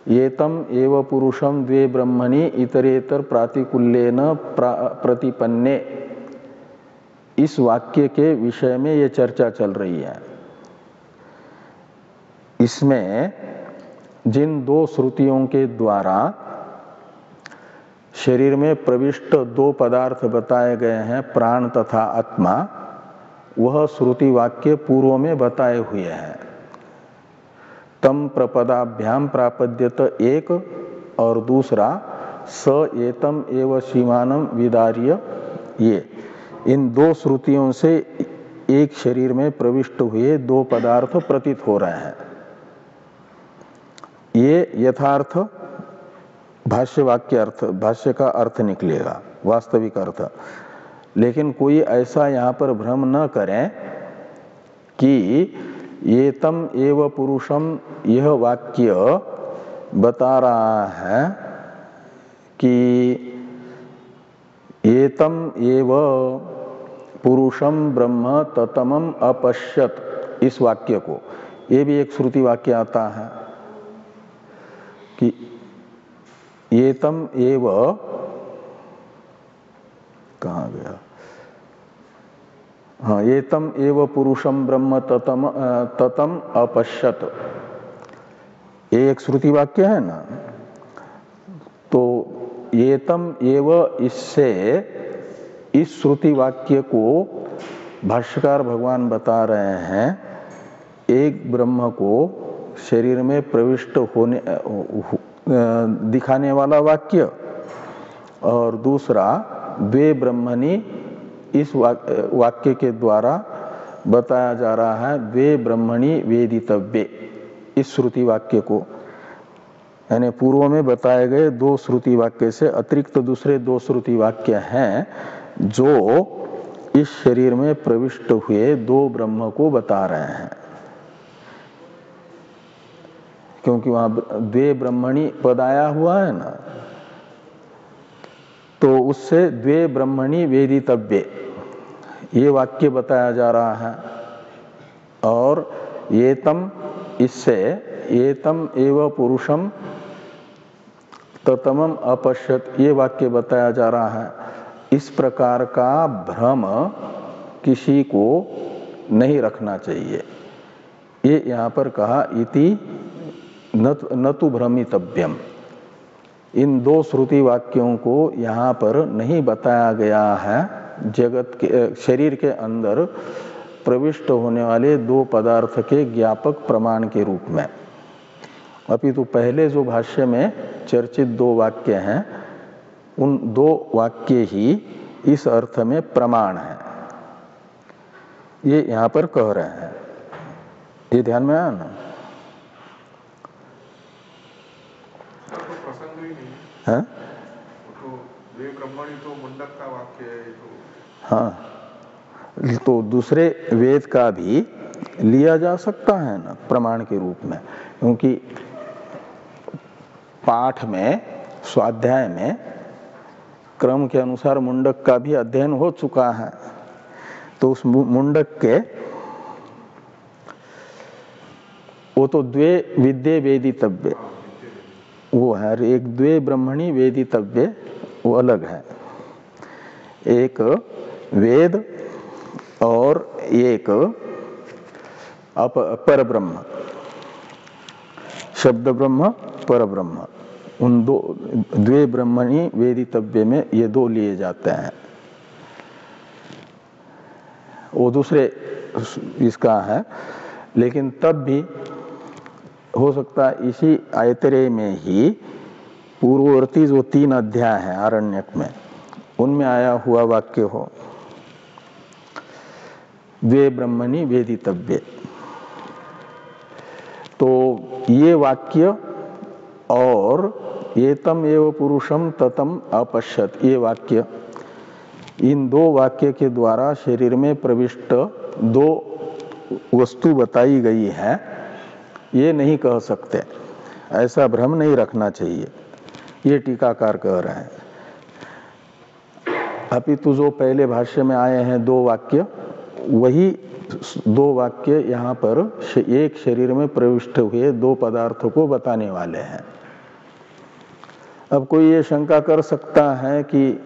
ये तम एव पुरुषम द्वे ब्रह्मणि इतरेतर प्रातिकूल्येन प्रतिपन्ने, इस वाक्य के विषय में ये चर्चा चल रही है। इसमें जिन दो श्रुतियों के द्वारा शरीर में प्रविष्ट दो पदार्थ बताए गए हैं, प्राण तथा आत्मा, वह श्रुति वाक्य पूर्व में बताए हुए हैं। तम प्रपदाभ्याम प्रापद्यत एक, और दूसरा स एतम एव सीमानम विदार्य, ये इन दो श्रुतियों से एक शरीर में प्रविष्ट हुए दो पदार्थ प्रतीत हो रहे हैं। ये यथार्थ भाष्य वाक्य अर्थ, भाष्य का अर्थ निकलेगा, वास्तविक अर्थ। लेकिन कोई ऐसा यहाँ पर भ्रम न करें कि ये तम एव पुरुषम, यह वाक्य बता रहा है कि ये तम एव पुरुषम ब्रह्म ततमम अपश्यत, इस वाक्य को, ये भी एक श्रुति वाक्य आता है कि ये तम एव, कहाँ गया, हाँ, ये तम एव पुरुषम ब्रह्म ततम अपश्यत, ये एक श्रुति वाक्य है ना। तो ये तम एव, इससे इस श्रुति वाक्य को भाष्यकार भगवान बता रहे हैं, एक ब्रह्म को शरीर में प्रविष्ट होने दिखाने वाला वाक्य, और दूसरा द्वे ब्रह्मणि इस वाक्य के द्वारा बताया जा रहा है द्वे ब्रह्मणि वेदितव्ये, इस श्रुति वाक्य को। यानी पूर्व में बताए गए दो श्रुति वाक्य से अतिरिक्त दूसरे दो श्रुति वाक्य हैं जो इस शरीर में प्रविष्ट हुए दो ब्रह्म को बता रहे हैं। क्योंकि वहां द्वे ब्रह्मणि पद आया हुआ है ना, तो उससे द्वे ब्रह्मणि वेदितव्ये ये वाक्य बताया जा रहा है। और एतम, इससे एतम एव पुरुषम ततमम अपश्यत ये वाक्य बताया जा रहा है। इस प्रकार का भ्रम किसी को नहीं रखना चाहिए। ये यहाँ पर कहा इति न तु भ्रमितव्यम। इन दो श्रुति वाक्यों को यहाँ पर नहीं बताया गया है जगत के शरीर के अंदर प्रविष्ट होने वाले दो पदार्थ के ज्ञापक प्रमाण के रूप में, अपितु पहले जो भाष्य में चर्चित दो वाक्य हैं उन दो वाक्य ही इस अर्थ में प्रमाण है, ये यहाँ पर कह रहे हैं। ये ध्यान में आया ना? प्रसंग ही नहीं है तो वे ब्रह्मणि तो मुंडक का वाक्य है तो। हाँ, तो दूसरे वेद का भी लिया जा सकता है ना प्रमाण के रूप में, क्योंकि पाठ में स्वाध्याय में क्रम के अनुसार मुंडक का भी अध्ययन हो चुका है। तो उस मुंडक के वो तो द्वे विद्ये वेदितव्य वो है, एक द्वे ब्रह्मणि वेदितव्य वो अलग है। एक वेद और एक पर ब्रह्म, शब्द ब्रह्म पर ब्रह्म, उन दो द्वे ब्रह्मणि वेदितव्य में ये दो लिए जाते हैं। वो दूसरे इसका है, लेकिन तब भी हो सकता है इसी आयतरे में ही पूर्ववर्ती जो 3 अध्याय हैं आरण्यक में उनमें आया हुआ वाक्य हो द्वे ब्रह्मणि वेदितव्ये। तो ये वाक्य और एतम एव पुरुषम ततम अपश्यत ये वाक्य, इन दो वाक्य के द्वारा शरीर में प्रविष्ट दो वस्तु बताई गई है ये नहीं कह सकते, ऐसा भ्रम नहीं रखना चाहिए, ये टीकाकार कह रहे हैं। अपितु जो पहले भाष्य में आए हैं दो वाक्य, वही दो वाक्य यहाँ पर एक शरीर में प्रविष्ट हुए दो पदार्थों को बताने वाले हैं। अब कोई ये शंका कर सकता है कि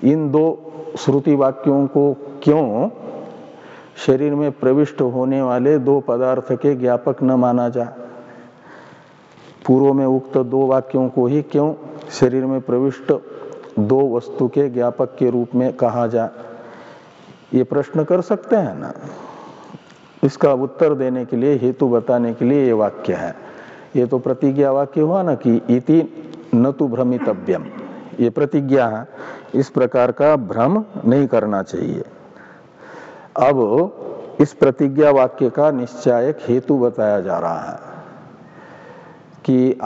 इन दो श्रुति वाक्यों को क्यों शरीर में प्रविष्ट होने वाले दो पदार्थ के ज्ञापक न माना जाए, पूर्व में उक्त दो वाक्यों को ही क्यों शरीर में प्रविष्ट दो वस्तु के ज्ञापक के रूप में कहा जाए, ये प्रश्न कर सकते हैं ना। इसका उत्तर देने के लिए, हेतु बताने के लिए ये वाक्य है। ये तो प्रतिज्ञा वाक्य हुआ ना कि इति न तु भ्रमितव्यम, ये प्रतिज्ञा है, इस प्रकार का भ्रम नहीं करना चाहिए। अब इस प्रतिज्ञा वाक्य का निश्चायक हेतु बताया जा रहा है कि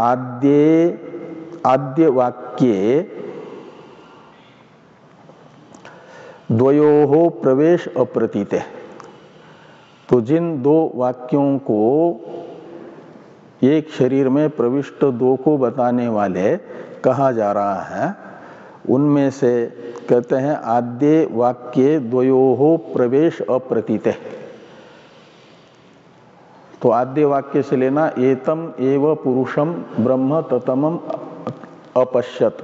आद्य वाक्ये द्वयोः प्रवेश अप्रतीते, तो जिन दो वाक्यों को एक शरीर में प्रविष्ट दो को बताने वाले कहा जा रहा है, उनमें से कहते हैं आद्य वाक्ये द्वयोः प्रवेश अप्रतीते। तो आद्य वाक्य से लेना एतम एव पुरुषम ब्रह्म ततमम अपश्यत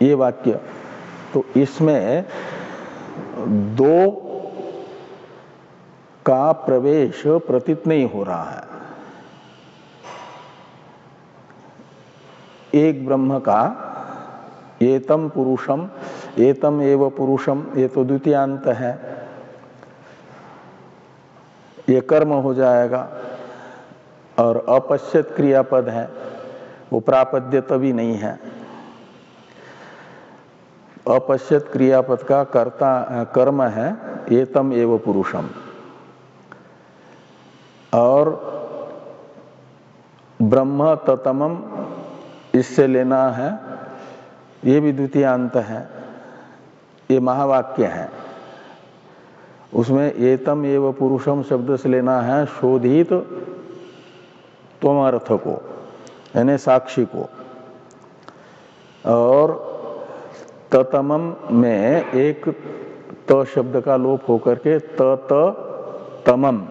ये वाक्य, तो इसमें दो का प्रवेश प्रतीत नहीं हो रहा है। एक ब्रह्म का एतम पुरुषम, एतम एव पुरुषम, ये तो द्वितीयांत है, ये कर्म हो जाएगा, और अपश्यत क्रियापद है, वो प्रापद्य तभी नहीं है। अपश्यत क्रियापद का कर्म है एतम एव पुरुषम, और ब्रह्म ततमम इससे लेना है, ये भी द्वितीयांत है, ये महावाक्य है। उसमें एतम एव पुरुषम शब्द से लेना है शोधित त्वमर्थ को, यानी साक्षी को, और ततमम में एक त शब्द का लोप होकर के तमम,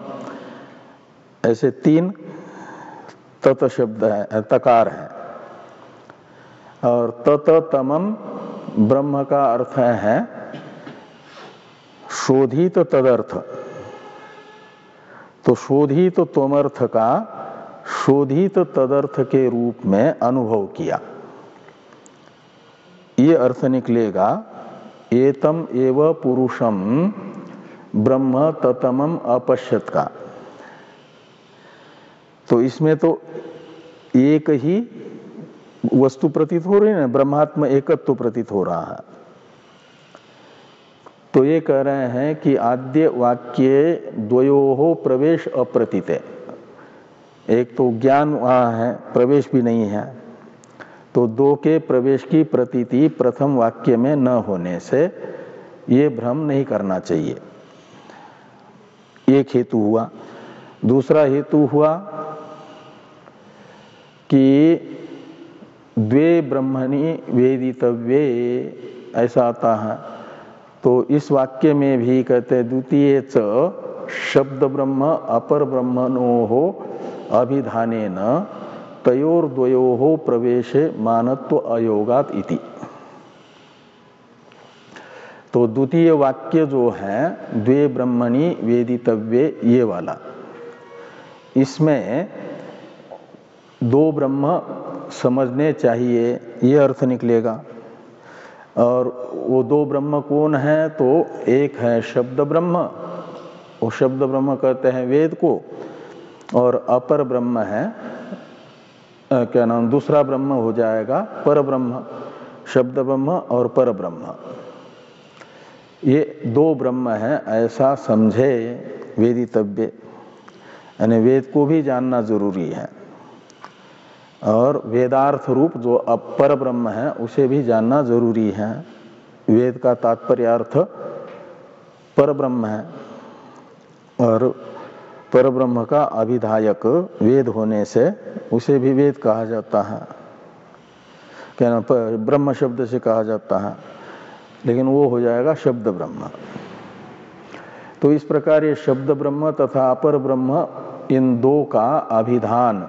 ऐसे 3 तत शब्द है, तकार है। और तमम ब्रह्म का अर्थ है शोधित तदर्थ, तो शोधित त्वमर्थ का शोधित तदर्थ के रूप में अनुभव किया, ये अर्थ निकलेगा एतम एव पुरुषम ब्रह्म ततमम अपश्यत का। तो इसमें तो एक ही वस्तु प्रतीत हो रही है ना, ब्रह्मात्म एकत्व प्रतीत हो रहा है। तो ये कह रहे हैं कि आद्य वाक्य द्वयोः प्रवेश अप्रतीत है, एक तो ज्ञान वहाँ है, प्रवेश भी नहीं है, तो 2 के प्रवेश की प्रतीति प्रथम वाक्य में न होने से ये भ्रम नहीं करना चाहिए, एक हेतु हुआ। दूसरा हेतु हुआ कि द्वे ब्रह्मणि वेदितव्ये, ऐसा आता है। तो इस वाक्य में भी कहते द्वितीय च शब्द ब्रह्म अपर ब्रह्मणोः अभिधानेन तयोर्द्वयोः प्रवेशे मानत्व अयोगात इति। तो द्वितीय वाक्य जो है द्वे ब्रह्मणि वेदितव्ये, ये वाला, इसमें 2 ब्रह्म समझने चाहिए, ये अर्थ निकलेगा। और वो 2 ब्रह्म कौन है? तो एक है शब्द ब्रह्म, वो शब्द ब्रह्म कहते हैं वेद को, और अपर ब्रह्म है क्या नाम, दूसरा ब्रह्म हो जाएगा पर ब्रह्म, शब्द ब्रह्म और पर ब्रह्म, ये 2 ब्रह्म है ऐसा समझे वेदितव्य, यानी वेद को भी जानना जरूरी है, और वेदार्थ रूप जो अपर ब्रह्म है उसे भी जानना जरूरी है। वेद का तात्पर्यार्थ पर ब्रह्म है, और पर ब्रह्म का अभिधायक वेद होने से उसे भी वेद कहा जाता है, क्या नाम, ब्रह्म शब्द से कहा जाता है, लेकिन वो हो जाएगा शब्द ब्रह्म। तो इस प्रकार ये शब्द ब्रह्म तथा अपर ब्रह्म, इन 2 का अभिधान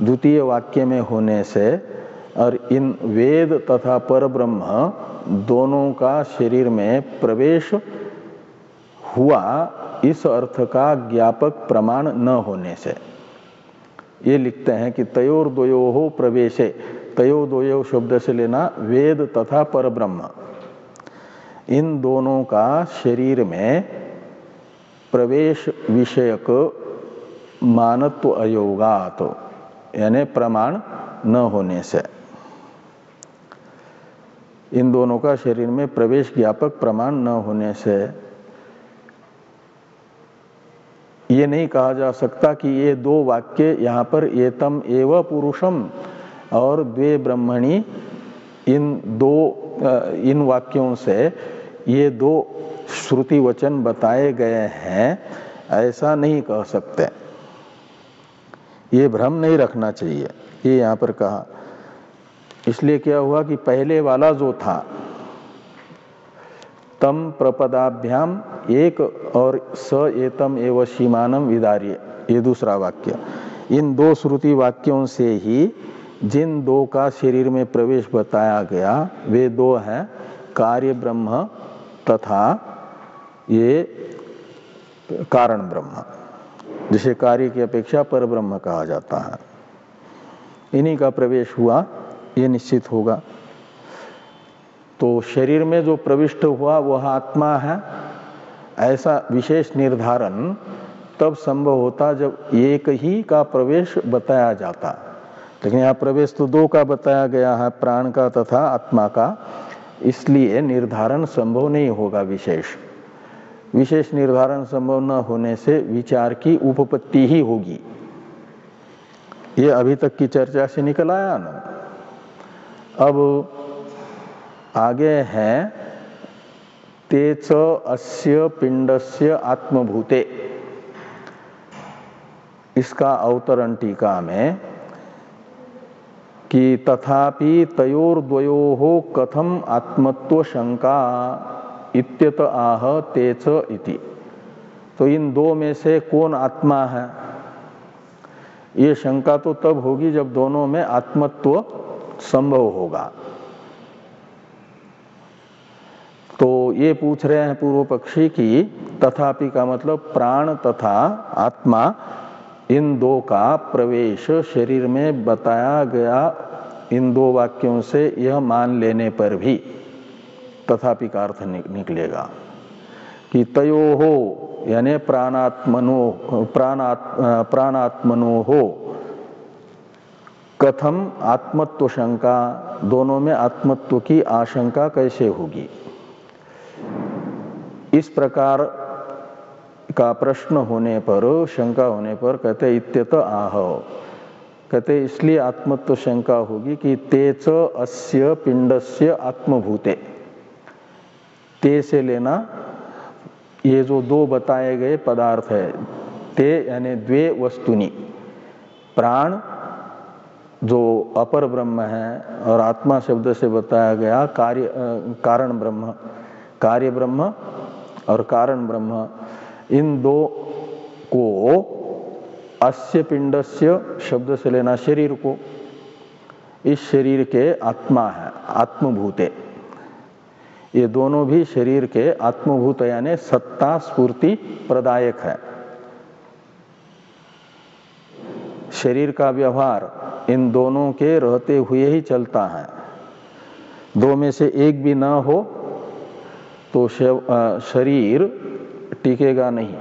द्वितीय वाक्य में होने से, और इन वेद तथा पर ब्रह्म दोनों का शरीर में प्रवेश हुआ, इस अर्थ का ज्ञापक प्रमाण न होने से, ये लिखते हैं कि तयोर्द्वयोः प्रवेशे, तयोर्द्वयोः शब्द से लेना वेद तथा पर ब्रह्म, इन दोनों का शरीर में प्रवेश विषयक मानत्व अयोगात, यानी प्रमाण न होने से, इन दोनों का शरीर में प्रवेश ज्ञापक प्रमाण न होने से ये नहीं कहा जा सकता कि ये 2 वाक्य यहाँ पर एतम एव पुरुषम और द्वे ब्रह्मणि, इन वाक्यों से ये 2 श्रुति वचन बताए गए हैं, ऐसा नहीं कह सकते, ये भ्रम नहीं रखना चाहिए, ये यहाँ पर कहा। इसलिए क्या हुआ कि पहले वाला जो था तम प्रपदाभ्याम एक और स एतम एव सीमानम विदार्य, ये दूसरा वाक्य, इन 2 श्रुति वाक्यों से ही जिन 2 का शरीर में प्रवेश बताया गया वे 2 हैं कार्य ब्रह्म तथा ये कारण ब्रह्म, जिसे कार्य की अपेक्षा पर ब्रह्म कहा जाता है, इन्हीं का प्रवेश हुआ, ये निश्चित होगा। तो शरीर में जो प्रविष्ट हुआ वह आत्मा है, ऐसा विशेष निर्धारण तब संभव होता जब एक ही का प्रवेश बताया जाता, लेकिन यहाँ प्रवेश तो 2 का बताया गया है, प्राण का तथा आत्मा का, इसलिए निर्धारण संभव नहीं होगा। विशेष निर्धारण संभव न होने से विचार की उपपत्ति ही होगी। ये अभी तक की चर्चा से निकल आया ना। अब आगे है तेच अस्य पिंडस्य आत्मभूते। इसका अवतरण टीका में कि तथापि तयोर्द्वयोः कथम आत्मत्व शंका इत्यत आह तेच इति। तो इन दो में से कौन आत्मा है, ये शंका तो तब होगी जब दोनों में आत्मत्व संभव होगा। तो ये पूछ रहे हैं पूर्व पक्षी की तथापि का मतलब प्राण तथा आत्मा इन दो का प्रवेश शरीर में बताया गया। इन दो वाक्यों से यह मान लेने पर भी तथापि का अर्थ निकलेगा कि तयोः यानी प्राणात्मनो हो कथम आत्मत्व शंका, दोनों में आत्मत्व की आशंका कैसे होगी। इस प्रकार का प्रश्न होने पर, शंका होने पर कहते इत्यत आह, कहते इसलिए आत्मत्व शंका होगी कि तेच अस्य पिंडस्य आत्मभूते। ते से लेना ये जो दो बताए गए पदार्थ है, ते यानी द्वे वस्तुनि, प्राण जो अपर ब्रह्म है और आत्मा शब्द से बताया गया कारण ब्रह्म, कार्य ब्रह्म और कारण ब्रह्म, इन दो को अस्य पिंडस्य शब्द से लेना शरीर को, इस शरीर के आत्मा है, आत्मभूते। ये दोनों भी शरीर के आत्मभूत यानी सत्ता स्फूर्ति प्रदायक है। शरीर का व्यवहार इन दोनों के रहते हुए ही चलता है। दो में से एक भी न हो तो शरीर टिकेगा नहीं।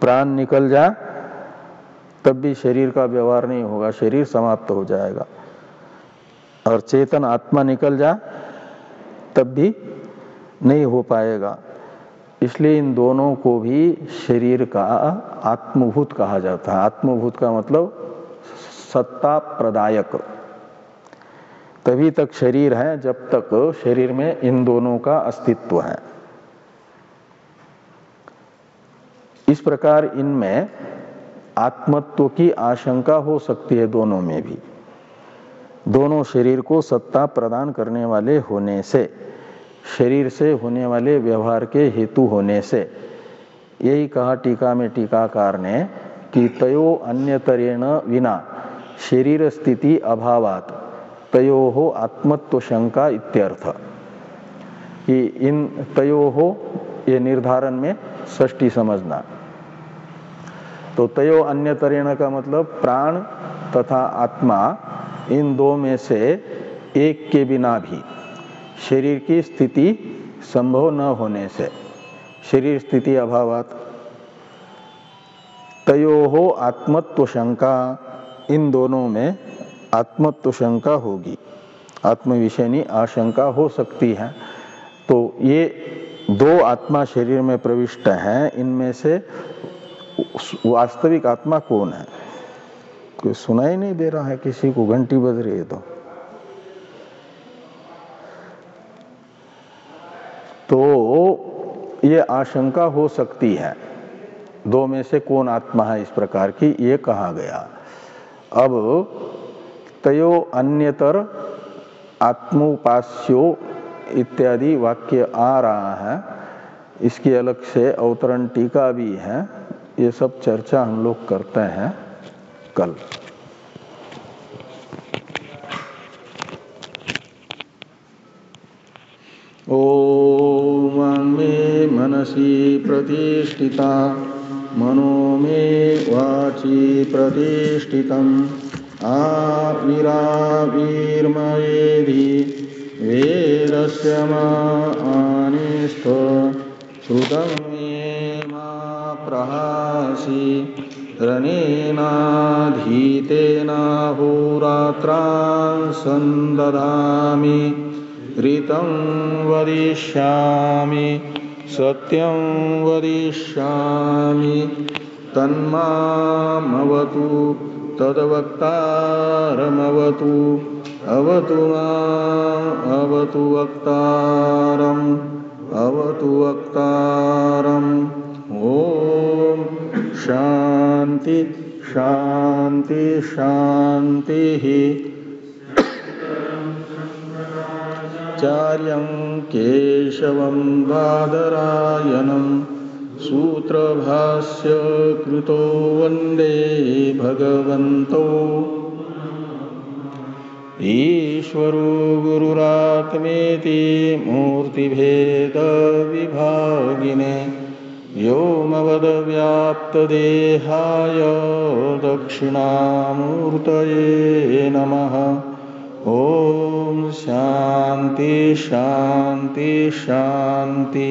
प्राण निकल जाए तब भी शरीर का व्यवहार नहीं होगा, शरीर समाप्त हो जाएगा। और चेतन आत्मा निकल जाए तब भी नहीं हो पाएगा। इसलिए इन दोनों को भी शरीर का आत्मभूत कहा जाता है। आत्मभूत का मतलब सत्ता प्रदायक। तभी तक शरीर है जब तक शरीर में इन दोनों का अस्तित्व है। इस प्रकार इनमें आत्मत्व की आशंका हो सकती है। दोनों में भी, दोनों शरीर को सत्ता प्रदान करने वाले होने से, शरीर से होने वाले व्यवहार के हेतु होने से, यही कहा टीका में टीकाकार ने कि तयो अन्यतरेण विना शरीर स्थिति अभावात तयोः आत्मत्व शंका इत्यर्थ। कि इन तयोः ये निर्धारण में षष्ठी समझना। तो तयो अन्यतरेण का मतलब प्राण तथा आत्मा, इन दो में से एक के बिना भी शरीर की स्थिति संभव न होने से, शरीर स्थिति अभावात तयोः आत्मत्व शंका, इन दोनों में आत्मत्व शंका होगी, आत्मविषयनी आशंका हो सकती है। तो ये दो आत्मा शरीर में प्रविष्ट हैं, इनमें से वास्तविक आत्मा कौन है? कोई सुनाई नहीं दे रहा है, किसी को घंटी बज रही है तो ये आशंका हो सकती है, दो में से कौन आत्मा है इस प्रकार की, ये कहा गया। अब तयो अन्यतर आत्मोपास्यो इत्यादि वाक्य आ रहा है, इसकी अलग से अवतरण टीका भी है। ये सब चर्चा हम लोग करते हैं कल। ओम मे मनसि प्रतिष्ठिता मनो मे वाचि प्रतिष्ठितम् आविराविर्मयेधि वेदस्य मानिस्थ श्रुतं मे मा प्रहासि रणेनाधीतेनाहोरात्रान् सन्दधामि ऋतं वदिष्यामि सत्यं वदिष्यामि तन्मामवतु तद्वक्तारमवतु अवतु माम् अवतु वक्तारम् अवतु वक्तारम्। ओम शांति शांति शांति। चार्यं केशवं बादरायणं सूत्रभाष्य कृतो वन्दे भगवन्तौ ईश्वरो गुरुरात्मेति मूर्तिभेदविभागिने व्योमवद्व्याप्तदेहाय दक्षिणामूर्तये नमः। ओम शांति शांति शांति।